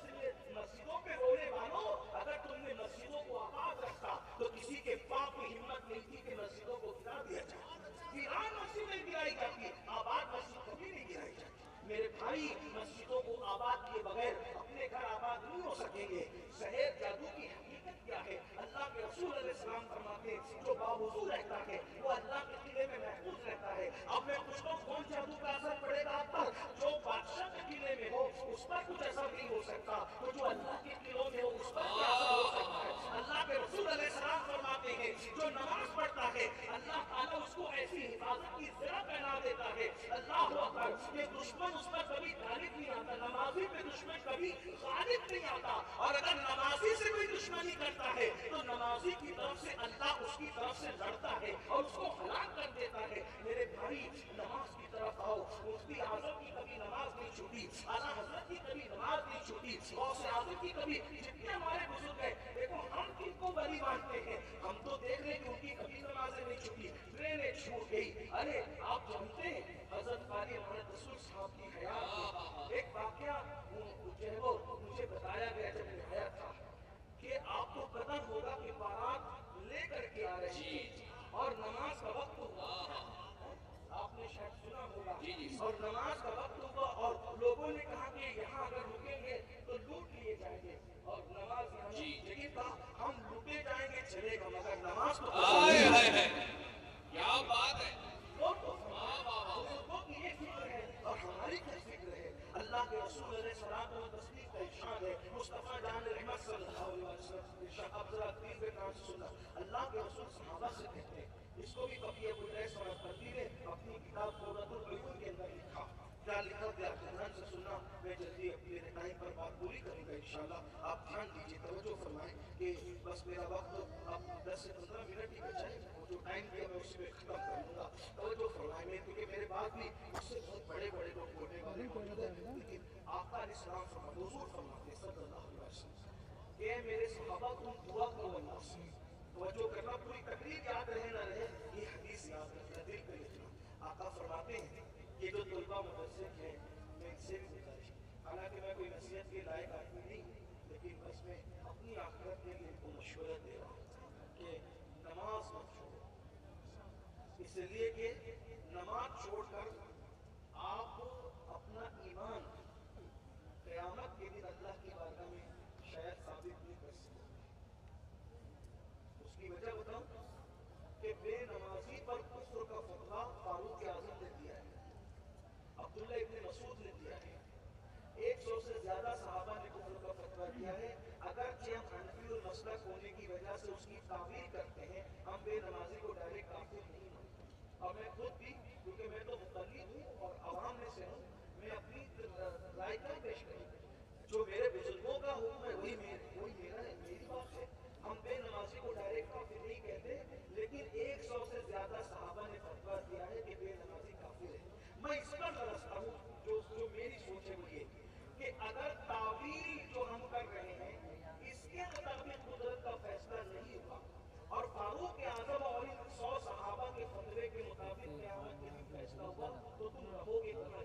मस्जिदों पे रोने वालों, अगर तुमने मस्जिदों को आबाद रखा तो किसी के पाप की हिम्मत नहीं थी कि मस्जिदों को गिरा दिया जाए। वीरान मस्जिदें गिराई जाती है, आबाद मस्जिद कभी नहीं गिराई जाती। मेरे भाई, मस्जिदों को आबाद किए बगैर अपने घर आबाद नहीं हो सकेंगे। शहर जादू की हकीकत क्या है? अल्लाह के रसूल अलैहिस्सलाम फरमाते हैं जो बावजूद रहता है वो अल्लाह के किले में महफूज रहता है। अब मैं कुछ तो कौन जादू का असर पड़ेगा आप पर? जो बादशाह के किले में हो उस पर कुछ असर नहीं हो सकता, तो जो अल्लाह के किलों में हो उस पर क्या असर हो सकता है? अल्लाह के रसूल अलैहिस्सलाम फरमाते हैं जो नमाज पढ़ता है अल्लाह ताला उसको ऐसी हिफाजत की ज़रा पहना देता है, अल्लाह अकबर, कि दुश्मन उस पर कभी गालिब नहीं आता। नमाजी पे दुश्मन कभी गालिब नहीं आता। और अगर नमाजी से कोई दुश्मनी करता है तो नमाजी की तरफ से अल्लाह उसकी तरफ से लड़ता है और उसको हलाक कर देता है। मेरे भाई, नमाज की तरफ आओ। मुफ्ती आजम की कभी नमाज नहीं छूटी, आला हज़रत की कभी नमाज नहीं छूटी, गौसे आज़म की कभी, जितने हमारे बुजुर्ग हैं, देखो हम किनको वली मानते हैं, हम तो देख रहे हैं कि उनकी कभी नमाजें नहीं छूटी, ट्रेनें छूट गई। अरे आप जानते हैं हज़रत काली हमारे रसूल साहब की हयात में एक वाकया जो है वो मुझे बताया गया जब मैं हयात था, कि आपको पता होगा कि बारात लेकर के आ रही थी और नमाज का वक्त हुआ, आपने शायद सुना होगा, और नमाज का वक्त हुआ और लोगों ने कहा कि यहाँ अगर रुकेंगे तो लूट लिए जाएंगे, और नमाज लेकिन कहा हम लूटे जाएंगे चलेगा मगर नमाज तो क्या बात है? ये फिक्र है और हमारी क्या फिक्र है? अल्लाह के रसूल अलैहिस्सलाम का तस्दीक का इरशाद है, मुस्तफा भी उससे बहुत बड़े बड़े लोग बोलने वाले मौजूद हैं, लेकिन आका अलैहिस्सलाम फरमाते, हुजूर फरमाते सल्लल्लाहु अलैहि वसल्लम कि मेरे सहाबा तुम दुआ करो अल्लाह से, तवज्जो करना, पूरी तकरीर याद रहे ना रहे, ये हदीस याद रखना, दिल पे लिखना। आका फरमाते हैं कि जो तलबा मुदर्रिस हैं, मैं इनसे भी गुजारिश, हालांकि मैं कोई नसीहत के लायक आदमी नहीं, लेकिन बस मैं अपनी आखिरत के लिए इनको मशवरा दे रहा हूँ कि नमाज मत छोड़ो, इसलिए कि नमाज छोड़कर आप अपना ईमान क़यामत के दिन अल्लाह की बारगाह में शायद साबित नहीं कर सकते। उसकी वजह बताऊं कि बेनमाजी पर कुफ्र का फतवा फारूक आज़म ने दिया है, अब्दुल्ला इब्न मसूद ने दिया है, 100 से ज्यादा सहाबा ने कुफ्र का फतवा दिया है। अगरचे हम हनफी और मसलक होने की वजह से उसकी तावील करते हैं, हम बेनमाजी को डायरेक्ट काफिर नहीं मानते। और मैं खुद भी, क्योंकि मैं तो मुक़ल्लिद हूँ और अवाम में से हूँ, मैं अपनी राय का पेश करूँ, जो मेरे बुजुर्गों का हुक्म है वही मेरा है, मेरी बात है। हम बेनमाजी को डायरेक्ट काफिर नहीं कहते, लेकिन 100 से ज्यादा सहाबा ने फतवा दिया है कि बेनमाजी काफिर है। मैं इस पर तरसता हूँ, जो मेरी सोच है वो ये कि अगर तावील जो हम कर रहे हैं इसके मुताबिक कुदरत का फैसला नहीं हुआ और फारूक आज़म और इन 100 सहाबा के फतवे के मुताबिक क़यामत के दिन फैसला हुआ, तो तुम रहोगे कहाँ?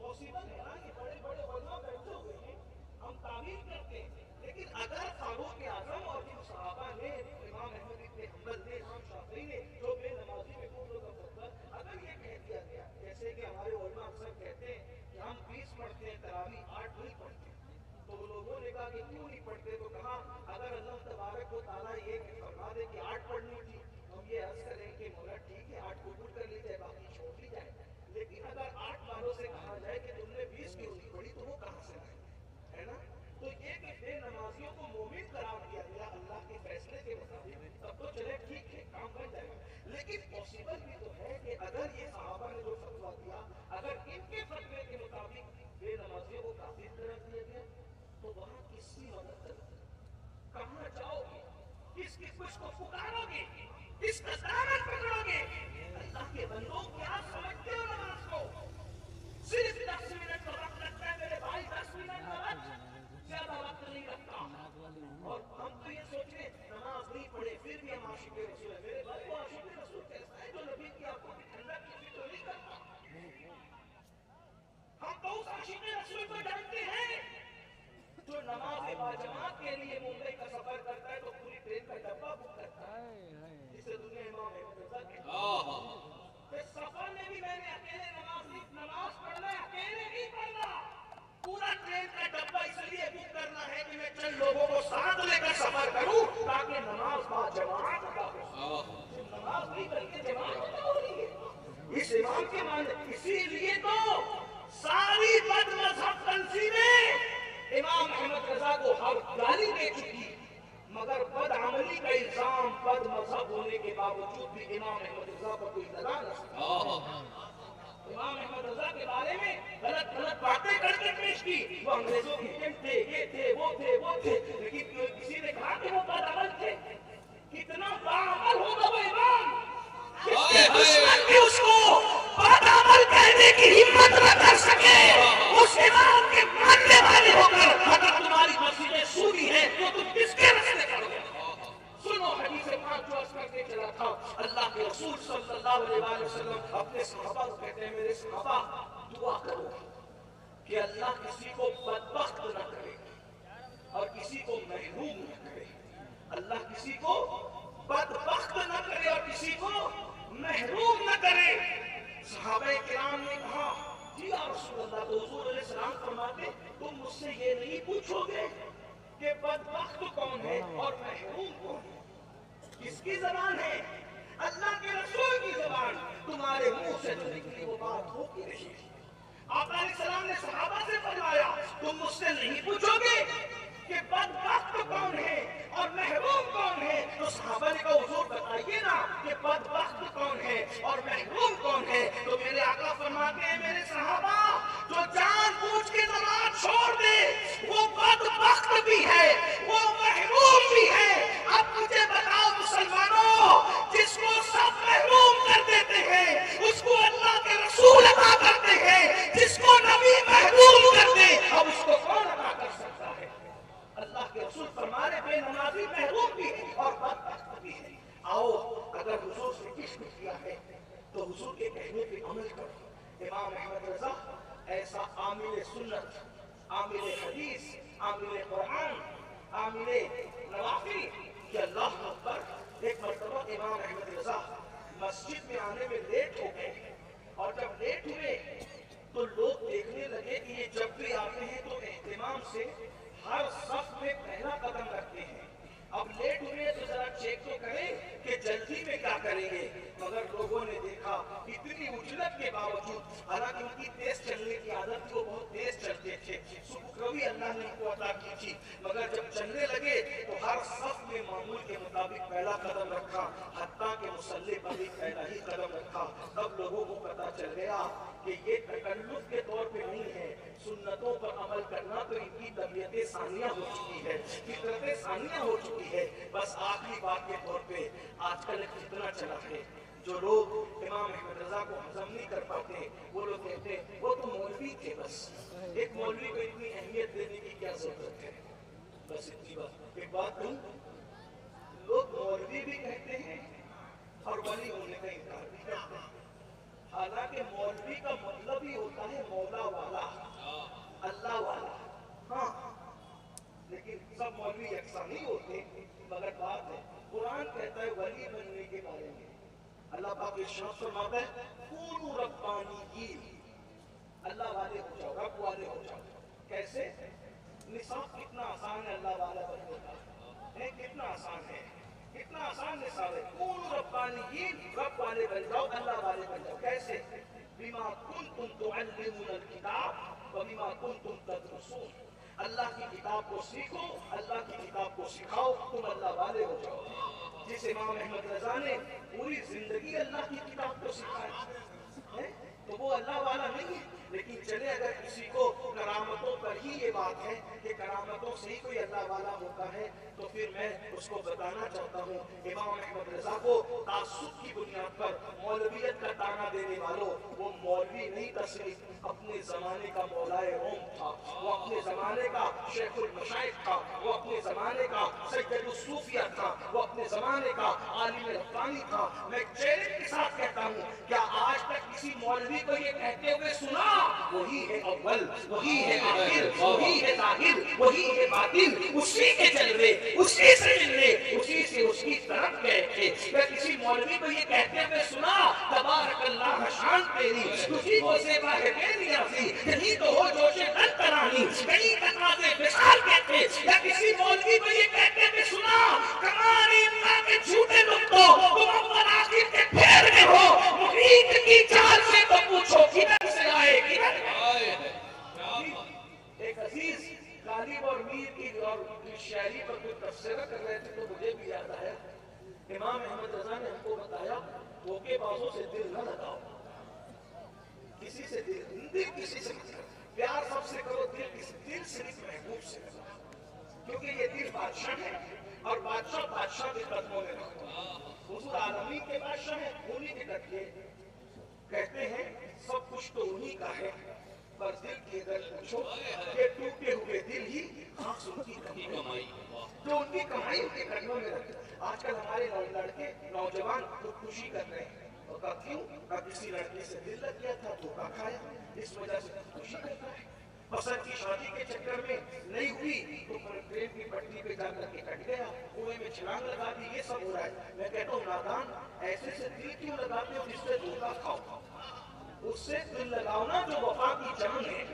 पॉसिबल है ना, ये बड़े बड़े उलमा बैठे हुए हैं, हम तावील करते हैं, लेकिन अगर फारूक आज़म और इन सहाबा ने, इमाम अहमद इब्न हंबल ने, इमाम शाफी ने, जो बेनमाजी में कुफ्र का फतवा, अगर ये कह दिया गया, जैसे कि हमारे उलमा अक्सर कहते हैं कि हम 20 पढ़ते हैं, तरावी 8 नहीं पढ़ते, तो लोगों ने कहा कि क्यों नहीं पढ़ते, तो कहा अगर अल्लाह तबारक व तआला ये फरमा दे कि 8 पढ़नी थी, हम ये अर्ज करें कि मौला ठीक है 8 कबूल कर ली जाए, बाकी छोड़ ली जाए। लेकिन अगर 8 वालों से कहा जाए कि तुमने 20 क्यों नहीं पढ़ी, तो वो कहाँ से आए, है ना? तो ये कि बेनमाजियों को मोमिन करार दिया गया अल्लाह के फैसले के मुताबिक, तब तो चले ठीक है, काम बन जाएगा। लेकिन पॉसिबल भी तो है कि अगर ये सहाबा ने जो फतवा दिया, अगर इनके फतवे के मुताबिक बेनमाजियों को काफिर करार दिया गया, तो वहाँ किसकी मदद, कहाँ जाओगे, किसको पुकारोगे, किसका दामन पकड़ोगे? अल्लाह के बंदों, क्या समझते हो नमाज को? सिर्फ 10 मिनट का वक्त लगता है मेरे भाई, 10 मिनट का वक्त, ज्यादा वक्त नहीं लगता। और हम तो ये सोच रहे नमाज नहीं पढ़े फिर भी हम आशिक़े रसूल है। मेरे भाई, वो आशिक़े रसूल कैसा है जो नबी की आंखों की ठंडक की फिक्र नहीं करता? हम तो उस आशिक़े रसूल को जानते हैं जो नमाज बाजमात के लिए मुंबई का सफर करता है तो पूरी ट्रेन का डब्बा बुक करता है, जिसे दुनिया इमाम अहमद रज़ा कहते हैं। सफर में भी मैंने अकेले नमाज पढ़ना है, अकेले नहीं पढ़ना, पूरा ट्रेन का डब्बा इसलिए बुक करना है कि मैं चंद लोगों को साथ लेकर सफर करूं ताकि नमाज बाजमात अदा हो। नमाज नहीं करके जमात अदा हो रही है, इस इमाम के मानने। इसीलिए तो सारी बदमज़हब तंजीमें इमाम अहमद रज़ा को हर गाली दे चुकी, मगर बदअमली का इल्जाम बदमज़हब होने के बावजूद भी इमाम अहमद रज़ा पर कोई लगा न सका। इमाम अहमद रज़ा के बारे में गलत बातें करके पेश की, वो अंग्रेजों के एजेंट थे, ये थे, वो थे, लेकिन किसी ने कहा कि वो बदअमल थे। कितना बाअमल होगा वो इमाम, उसको बदअमल कहने की हिम्मत न कर सके। उस इमाम के मानने वाले होकर अगर तुम्हारी मस्जिदें सूनी है तो तुम किसके रास्ते करोगे? सुनो हदीस पाक जो अर्ज करके चला था, अल्लाह के रसूल सल्लल्लाहु अलैहि वसल्लम अपने सहाबा को कहते हैं, मेरे सहाबा दुआ करो कि अल्लाह किसी को बदबख्त न करे और किसी को महरूम न करे। अल्लाह किसी को बदबख्त न करे और किसी को महरूम न करे। सहाबा किराम ने कहा, जी या रसूल अल्लाह, तो हुजूर अलैहि सलाम फरमाते, तुम मुझसे ये नहीं पूछोगे कि बदबख्त कौन है और महरूम कौन है? किसकी जबान है? अल्लाह के रसूल की जबान। तुम्हारे मुंह से जो निकली वो बात हो की नहीं। आका अलैहिस्सलाम ने सहाबा से फरमाया, तुम मुझसे नहीं पूछोगे कि बदबख्त कौन है और महरूम कौन है? तो सहाबा ने कहा, हुजूर बताइए ना कि बदबख्त कौन है और महरूम कौन है? तो मेरे आका फरमाते हैं, मेरे सहाबा, जो जानबूझ के नमाज छोड़ दे वो बदबख्त भी है, वो महरूम भी है। अब मुझे बताओ मुसलमानों, जिसको सब इमाम अहमद रजा ऐसा आमिल सुन्नत, आमिल हदीस, आमिल कुरान, आमिल नवाफिल कि अल्लाह अकबर। एक मर्तबा इमाम अहमद रजा मस्जिद में आने में लेट हो गए और जब लेट हुए तो लोग देखने लगे कि ये जब भी आते हैं तो एहतिमाम से हर सफ में पहला कदम रखते हैं। अब लेट हुए तो जरा चेक तो करें कि जल्दी में क्या करेंगे, मगर लोगों ने देखा इतनी उजलत के बावजूद, हालांकि उनकी तेज चलने की आदत थी, वो बहुत तेज चलते थे, सुबह भी अल्लाह ने उनको अता की थी, मगर जब चलने लगे तो हर सफ में मामूल के मुताबिक पहला कदम रखा, हत्ता के मुसल्ले पर भी पहला ही कदम रखा। तब लोगों को पता चल गया कि ये तकल्लुफ के तौर पे नहीं है, सुन्नतों पर अमल करना तो इनकी तबीयत सानिया हो चुकी है, फितरत सानिया हो चुकी है। बस आखिरी बात के तौर पे आजकल कितना चला है, जो लोग इमाम अहमद रजा को हजम नहीं कर पाते, वो लोग कहते हैं वो तो मौलवी थे, बस एक मौलवी को इतनी अहमियत देने की क्या जरूरत है, बस इतनी बात। एक बात कहूं, लोग मौलवी भी कहते हैं और वली होने का इनकार भी करते हैं। हालांकि मौलवी का मतलब ही होता है मौला वाला, अल्लाह वाला। हाँ, लेकिन सब मौलवी यकसा नहीं होते, मगर बात है कुरान कहता है वली बनने के बारे में, अल्लाह पाक इरशाद फरमाता है कूनू रब्बानियीन, अल्लाह वाले हो जाओ, रब वाले हो जाओ। कैसे? निसाब कितना आसान है अल्लाह वाला बनने का, कितना आसान है, कितना आसान निसाब है। कूनू रब्बानियीन, रब वाले बन जाओ, अल्लाह वाले बन जाओ। कैसे? बिमा कुंतुम तुअल्लिमूनल किताब व बिमा कुंतुम तदरुसून, अल्लाह की किताब को सीखो, अल्लाह की किताब को सिखाओ, तुम अल्लाह वाले हो जाओ। जिस इमाम अहमद रजा ने पूरी जिंदगी अल्लाह की किताब को सिखाया है तो वो अल्लाह वाला नहीं है। लेकिन चले अगर किसी को करामतों पर ही ये बात है कि करामतों से ही कोई अल्लाह वाला होता है, तो फिर मैं उसको बताना चाहता हूँ इमाम अहमद रजा को तासुब की बुनियाद पर मौलवियत का ताना देने वालों, वो मौलवी नहीं था, सिर्फ अपने जमाने का मौलाए रोम था, वो अपने जमाने का शेखुल मशाइख था, वो अपने जमाने का सैयदुस सूफिया था, वो अपने जमाने का आलिम रब्बानी था। मैं चैलेंज के साथ कहता हूँ, क्या आज तक किसी मौलवी को ये कहते हुए सुना वही है अव्वल, वही है आखिर, वही है जाहिर, वही है बातिन, उसी के जलवे, उसी से मिलने, उसी से उसकी तरफ गए थे? क्या किसी मौलवी को ये कहते हुए सुना तबारकल्लाह शान तेरी, तुझी को सेवा है तेरी राज़ी, कहीं तो हो जोशे तरानी, कहीं तकाज़े विशाल कहते? या किसी मौलवी को ये कहते हुए सुना कमानी अल्लाह के झूठे नुक्तों, तुम अव्वल आखिर के फेर में हो, मुहीत की चाल से तो पूछो किधर से आए, किधर एक अजीज गालिब और मीर की और शायरी पर कोई तफसीर कर रहे थे तो मुझे भी याद आया, इमाम अहमद रजा ने हमको बताया धोखेबाजों से दिल न लगाओ, किसी से दिल किसी से प्यार सबसे करो, दिल सिर्फ महबूब से करो, क्योंकि ये दिल बादशाह है और बादशाह के कदमों में रखो। हुजूर आलमी के बादशाह है, उन्हीं के कदम कहते हैं सब कुछ तो उन्हीं का है, पर दिल की अगर पूछो ये टूटे हुए दिल ही खास उनकी कमाई, जो उनकी कमाई उनके कदमों में रखते। आजकल हमारे लड़के नौजवान खुदकुशी कर रहे हैं, और क्यों? किसी लड़की से दिल लग गया था, धोखा खाया, इस वजह से खुदकुशी करता है। पसंद की शादी के चक्कर में नहीं हुई तो ट्रेन की पटरी पे जाकर के कट गया, कुएं में छलांग लगा दी, ये सब हो रहा है। मैं कहता हूँ नादान, ऐसे से दिल क्यों लगाते हो जिससे धोखा खाओ? उससे दिल लगाओ ना जो वफा की जान है,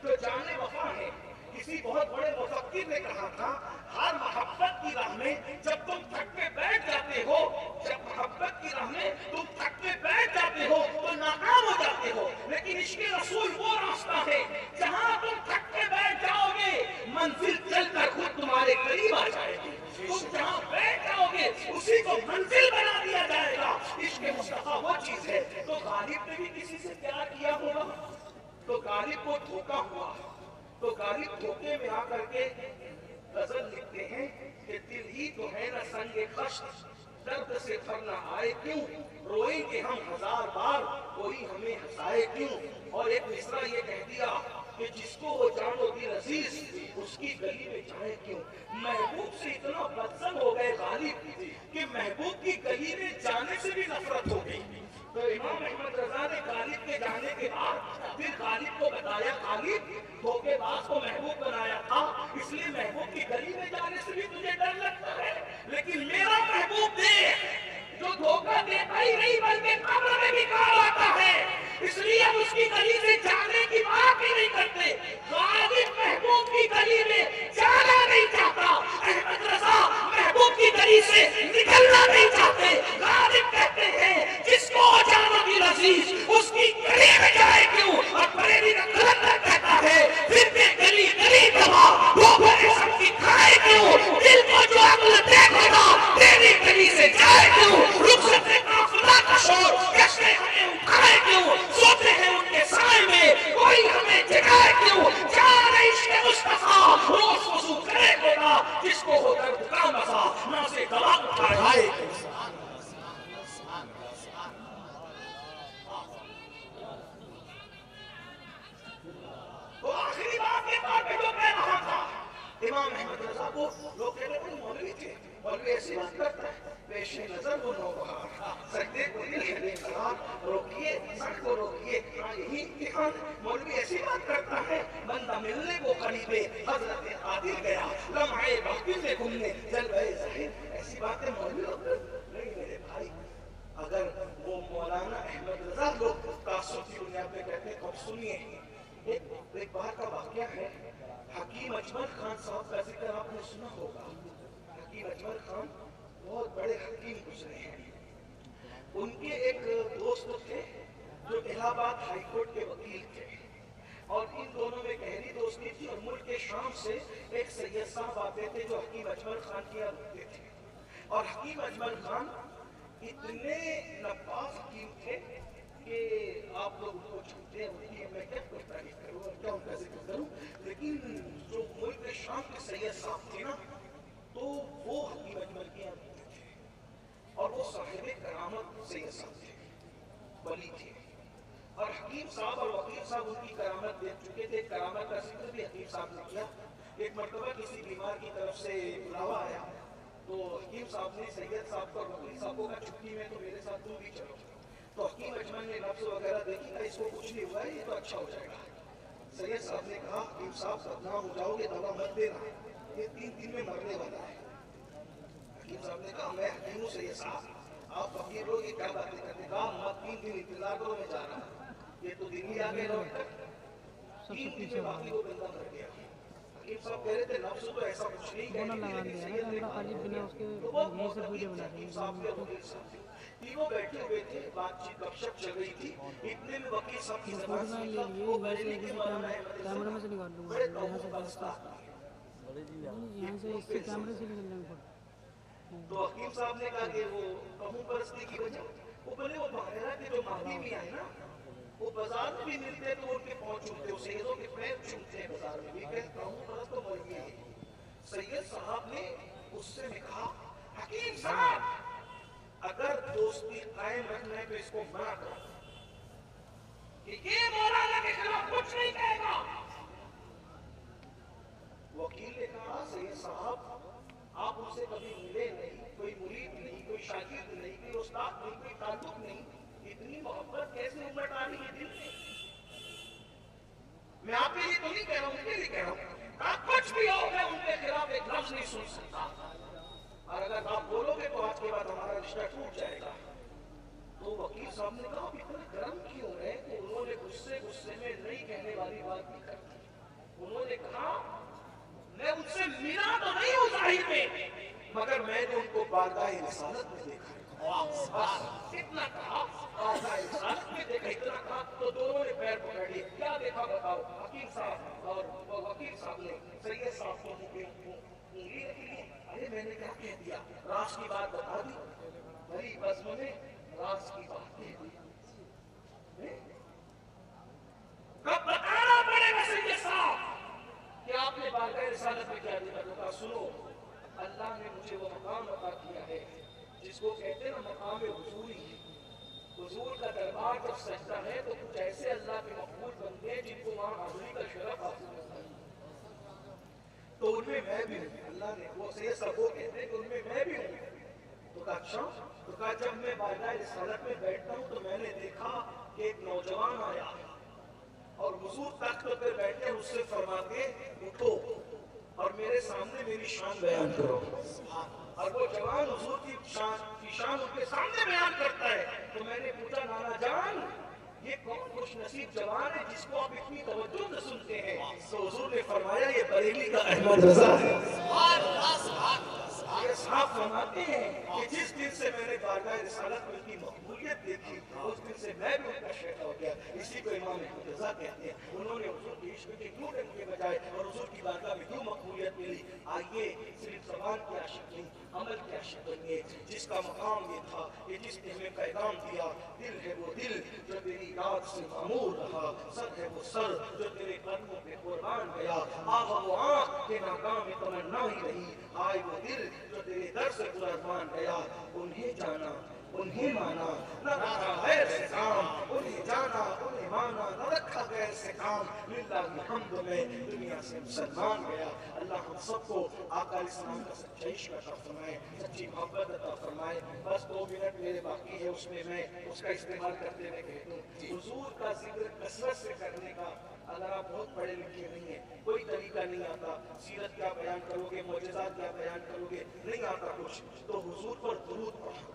तो जाने वफा है। किसी बहुत बड़े मुफक्किर ने कहा था, हर मोहब्बत की राह में जब तुम थक के बैठ जाते हो, जब मोहब्बत की राह में तुम थक के बैठ जाते हो तो नाकाम हो जाते हो, लेकिन इश्क़ रसूल वो रास्ता है जहां तुम थक के बैठ जाओगे, मंजिल चलकर खुद तुम्हारे करीब आ जाएगी। तुम जहां बैठ जाओगे उसी को मंजिल बना दिया जाएगा। इश्क़ मुस्तफा वो चीज है। तो गालिब ने भी किसी से प्यार किया होगा, तो गालिब को धोखा हुआ, तो गालिब धोखे में आकर के गजल लिखते हैं कि दिल ही तो है ना संगे कष्ट, दर्द से फरना आए क्यों, रोएंगे हम हजार बार, कोई हमें हंसाए क्यों। और एक मिसरा ये कह दिया कि जिसको वो जानो दिल अजीज, उसकी गली में जाए क्यों। महबूब से इतना बदसन हो गए गालिब कि महबूब की गली में जाने से भी नफरत हो गई। تو امام احمد رضا نے غالب کے جانے کے بعد پھر غالب کو بتایا غالب دھوکے باز کو محبوب بنایا تھا اس لیے محبوب کی گلی میں جانے سے بھی تجھے ڈر لگتا ہے لیکن میرا محبوب دیکھ جو دھوکہ دیتا ہی نہیں بلکہ قبر میں بھی کام آتا ہے اس لیے ہم اس کی گلی سے جانے کی بات ہی نہیں کرتے غالب محبوب کی گلی میں جانا نہیں چاہتا احمد رضا محبوب کی گلی سے نکلنا نہیں چاہتے غالب کہتے ہیں جس کو جانا بھی لذیذ اس کی گلی میں جائے کیوں اور بریلی کا کلندر کہتا ہے پھر بھی گلی گلی دبا وہ بڑے سب کی کھائے کیوں دل کو جو عقل دیکھے گا تیری گلی سے جائے کیوں رخصت قافلہ کا شور کشتے ہمیں اٹھائے کیوں سوتے ہیں ان کے سائے میں کوئی ہمیں جگائے کیوں جان عشق مصطفیٰ روز وضو کرے گا جس کو ہو درد کا مزہ نازے گلا اٹھائے تو آخری بات کے طور پہ جو کہہ رہا تھا امام احمد رضا کو لوگ کہتے ہیں مولوی تھے مولوی ایسی بات کرتا ہے پیش نظر وہ نوبہار سجدے کو دل ہے بے قرار روکیے سر کو روکیے یہی امتحان مولوی ایسی بات کرتا ہے بندہ ملنے کو قریب حضرت قادر گیا لمحے باقی سے گھومنے جلوے ظاہر ایسی باتیں مولوی نہیں میرے بھائی اگر وہ مولانا احمد رضا لوگ تعصب کی دنیا پہ کہتے ہیں تو سنیے ایک بار کا واقعہ ہے حکیم اجمل خان صاحب کا ذکر آپ نے سنا ہوگا حکیم اجمل خان بہت بڑے حکیم گزرے ہیں ان کے ایک دوست تھے جو الہ آباد ہائی کورٹ کے وکیل تھے اور ان دونوں میں گہری دوستی تھی اور ملک کے شام سے ایک سید صاحب آتے تھے جو حکیم اجمل خان کیا رکھتے تھے اور حکیم اجمل خان اتنے نفاذ حکیم تھے کہ آپ لوگ ان کو چھوٹے ہیں میں کیا کوئی تعریف کروں اور کیا ان کا ذکر کروں لیکن جو ملک کے شام کے سید صاحب تھے نا تو وہ حکیم اجمل کے یہاں رہتے تھے اور وہ صاحب کرامت سید صاحب تھے ولی تھے اور حکیم صاحب اور وکیل صاحب ان کی کرامت دیکھ چکے تھے کرامت کا ذکر بھی حکیم صاحب نے کیا ایک مرتبہ کسی بیمار کی طرف سے بلاوا آیا تو حکیم صاحب نے سید صاحب کو اور وکیل صاحب کو کہا چھٹی میں تو میرے ساتھ تم بھی چلو تو حکیم اجمل نے نبض وغیرہ دیکھی کہ اس کو کچھ نہیں ہوا ہے یہ تو اچھا ہو جائے گا سید صاحب نے کہا حکیم صاحب بدنام ہو جاؤ گے دوا مت دینا یہ 3 دن میں مرنے والا ہے حکیم صاحب نے کہا میں حکیم ہوں سید صاحب آپ فقیر لوگ یہ کیا باتیں کرتے کہا مت 3 دن انتظار کرو میں جا رہا ہوں یہ تو دن ہی آگے لوٹ کر 3 دن میں باقی وہ بندہ مر گیا حکیم صاحب کہہ رہے تھے نفس تو ایسا کچھ نہیں کہنے تو وہ حکیم صاحب کے وکیل صاحب تھے تینوں بیٹھے ہوئے تھے بات چیت گپ شپ چل رہی تھی اتنے میں وکیل صاحب کی زبان سے نکلا وہ بریلی کے مولانا احمد رضا بڑے توقع کا استاد تو حکیم صاحب نے کہا کہ وہ کہوں پرستی کی وجہ وہ بولے وہ باہرہ کے جو مہدی بھی آئے نا وہ بازار میں بھی ملتے تو ان کے پہنچ چومتے وہ سیدوں کے پیر چومتے ہیں بازار میں بھی کہ کہوں پرست تو مولوی ہے سید صاحب نے اس سے کہا حکیم صاحب اگر دوستی قائم رکھنا ہے تو اس کو منع کرو کہ یہ مولانا کے خلاف کچھ نہیں کہے گا وکیل نے کہا سید صاحب آپ ان سے کبھی ملے نہیں کوئی مرید نہیں کوئی شاگرد نہیں کوئی استاد نہیں کوئی تعلق نہیں اتنی محبت کیسے امٹ آ رہی ہے دل میں میں آپ کے لیے تو نہیں کہہ رہا ہوں ان کے لیے کہہ رہا ہوں کہا کچھ بھی ہو میں ان کے خلاف ایک لفظ نہیں سن سکتا اور اگر آپ بولو گے تو آج کے بعد ہمارا رشتہ ٹوٹ جائے گا تو وکیل صاحب نے کہا آپ اتنے گرم کیوں ہیں کہ انہوں نے غصے میں نہیں کہنے والی بات نہیں کرتی انہوں نے کہا میں ان سے ملا تو نہیں ہوں ظاہر میں مگر میں نے ان کو بارگاہ رسالت میں دیکھا اتنا کہا بارگاہ رسالت میں دیکھا اتنا کہا تو دونوں نے پیر پکڑ لیے کیا دیکھا بتاؤ حکیم صاحب اور وکیل صاحب نے سید صاحب کو انگلی رکھی لی ارے میں نے کیا کہہ دیا راز کی بات بتا دی بھری بزم میں راز کی بات کہہ دی کب بتانا پڑے گا سید صاحب کہ آپ نے بارگاہ رسالت میں کیا دیکھا تو کہا سنو اللہ نے مجھے وہ مقام عطا کیا ہے جس کو کہتے ہیں مقام حضوری حضور کا دربار جب سجدہ ہے تو کچھ ایسے اللہ کے مقبول بندے ہیں جن کو وہاں حاضری کا شرف حاصل ہوتا ہے تو ان میں میں بھی ہوں اللہ نے وہ سید صاحب وہ کہتے ہیں کہ ان میں بھی ہوں تو کہا اچھا؟ تو کہا جب میں بارگاہ رسالت میں بیٹھتا ہوں تو میں نے دیکھا کہ ایک نوجوان آیا اور حضور تخت پر بیٹھے اس سے فرماتے اٹھو اور میرے سامنے میری شان بیان کرو. اور وہ جوان حضور کی شان ان کے سامنے بیان کرتا ہے. تو میں نے پوچھا نانا جان یہ کون خوش نصیب جوان ہے جس کو آپ اتنی توجہ سے سنتے ہیں؟ تو حضور نے فرمایا یہ بریلی کا احمد رضا ہے. یہ صاحب فرماتے ہیں کہ جس دن سے میں نے بارگاہ رسالت میں کی مقبولیت دیکھی اس دن سے میں بھی ان کا شیخ ہو گیا. اسی کو امام احمد رضا کہتے ہیں. انہوں نے حضور کے عشق کے کیوں ڈنگ کے بجائے اور حضور کی بارگاہ میں کیوں مقبولیت ملی. آئیے صرف زبان کی عاشق نہیں عمل کی عاشق بنیے جس کا مقام یہ تھا کہ جس نے ہمیں پیغام دیا دل ہے وہ دل جو تیری یاد سے معمور رہا, سر ہے وہ سر جو تیرے قدموں پہ قربان گیا, آہ وہ آنکھ کہ ناکام تمنا ہی رہی, آئے وہ دل جو تیرے در سے قربان گیا. انہیں جانا انہیں مانا نہ رکھا غیر سے کام, انہیں جانا انہیں مانا نہ رکھا غیر سے کام. للہ الحمد میں دنیا سے مسلمان گیا. اللہ ہم سب کو آقا علیہ السلام کا سچا عشق عطا فرمائے, سچی محبت عطا فرمائے. بس 2 منٹ میرے باقی ہے, اس میں میں اس کا استعمال کرتے ہوئے کہتا ہوں حضور کا ذکر کثرت سے کرنے کا. اگر آپ بہت پڑھے لکھے نہیں ہیں, کوئی طریقہ نہیں آتا, سیرت کیا بیان کرو گے, معجزات کیا بیان کرو گے, نہیں آتا کچھ, تو حضور پر درود پڑھو.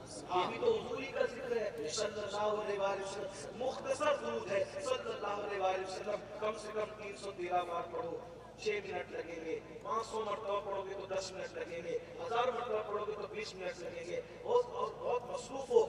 یہ بھی تو حضور ہی کا ذکر ہے صلی اللہ علیہ وآلہ وسلم. مختصر درود ہے صلی اللہ علیہ وآلہ وسلم. کم سے کم 313 بار پڑھو, 6 منٹ لگیں گے. 500 مرتبہ پڑھو گے تو 10 منٹ لگیں گے. 1000 مرتبہ پڑھو گے تو 20 منٹ لگیں گے. بہت مصروف ہو,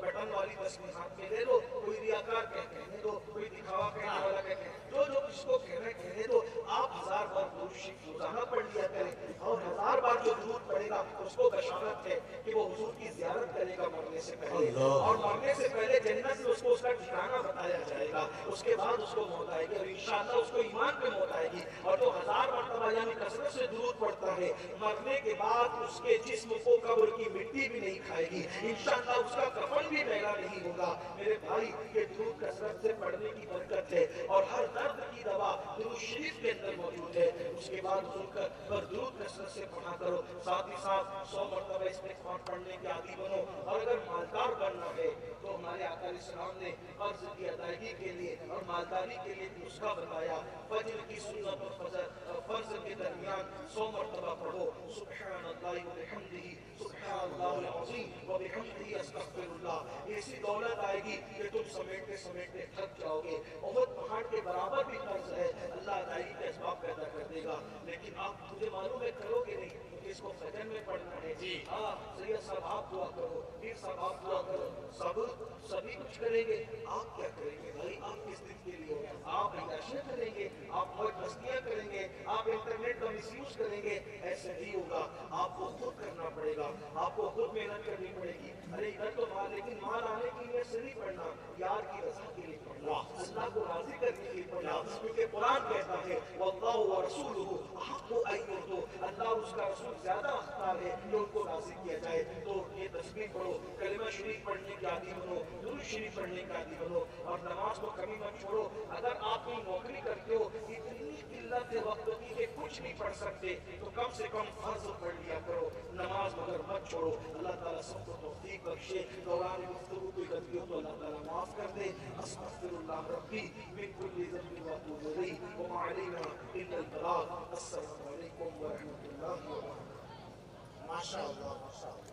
بٹن والی تصویر ہاتھ میں لے لو. کوئی ریاکار کہنے دو, کوئی دکھاوا کہنے والا کہنے, جو کس کو کہنے دو. آپ 1000 بار درود شریف روزانہ پڑھ لیا کریں, اور 1000 بار جو درود پڑھے گا اس کو بشارت ہے کہ وہ حضور کی زیارت کرے گا مرنے سے پہلے, اور مرنے سے پہلے جنت سے اس کو اس کا ٹھکانہ بتایا جائے گا. اس کے بعد اس کو موت آئے گی اور انشاءاللہ اس کو ایمان پہ موت آئے گی. اور جو 1000 مرتبہ یعنی کثرت سے درود پڑھتا ہے, مرنے کے بعد اس کے جسم کو قبر کی مٹی بھی نہیں کھائے گی, انشاءاللہ اس کا کفن بھی میلا نہیں ہوگا. میرے بھائی یہ درود کثرت سے پڑھنے کی برکت ہے, اور ہر درد کی دوا درود شریف کے اندر موجود ہے. اس کے بعد حضور پر درود کثرت سے پڑھا کرو. ساتھ ہی ساتھ 100 مرتبہ استغفار پڑھنے کے عادی بنو. اور اگر مالدار بننا ہے تو ہمارے آقا علیہ السلام نے قرض کی ادائیگی کے لیے اور مالداری کے لیے نسخہ بتایا. فجر کی سنت اور فرض کے درمیان 100 مرتبہ پڑھو سبحان اللہ وبحمدہ سبحان اللہ العظیم وبحمدہ استغفر اللہ. ایسی دولت آئے گی کہ تم سمیٹتے سمیٹتے تھک جاؤ گے. بہت پہاڑ کے برابر بھی قرض ہے, اللہ ادائیگی کے اسباب پیدا کر دے گا. لیکن آپ مجھے معلوم ہے کرو گے نہیں, کیونکہ اس کو فجر میں پڑھنا ہے. سید صاحب آپ دعا کرو, پیر صاحب آپ دعا کرو, سبھی کچھ کریں گے. آپ کیا کریں گے بھائی؟ آپ کس دن کے لیے ہو؟ آپ عیاشیاں کریں گے, آپ موج مستیاں کریں گے, آپ انٹرنیٹ کا مس یوز کریں گے. ایسے نہیں ہوگا. آپ کو خود کرنا پڑے گا, آپ کو خود محنت کرنی پڑے گی. ارے ادھر تو مال, لیکن مال آنے کی نیت سے نہیں پڑھنا, یار کی رضا کے لیے پڑھنا, اللہ کو راضی کرنے کے لیے پڑھنا. کیونکہ قرآن کہتا ہے واللہ ورسولہ احق ان یرضوا, اللہ اور اس کا رسول زیادہ حقدار ہے کہ ان کو راضی کیا جائے. تو یہ تسبیح پڑھو, کلمہ شریف پڑھنے کے عادی بنو, درود شریف پڑھنے کے عادی بنو, اور نماز کو کمی مت چھوڑو. اگر آپ کوئی نوکری کرتے ہو اتنی قلت وقت کی کہ کچھ نہیں پڑھ سکتے, تو کم سے کم فرض پڑھ لیا کرو. نماز مگر مت چھوڑو. اللہ تعالیٰ سب کو توفیق بخشے. دوران گفتگو کوئی غلطی ہو تو اللہ تعالیٰ معاف کر دے. استغفر اللہ ربی من کل ذنب واتوب الیہ وما علینا الا البلاغ. السلام علیکم ورحمۃ اللہ وبرکاتہ. ماشاء اللہ.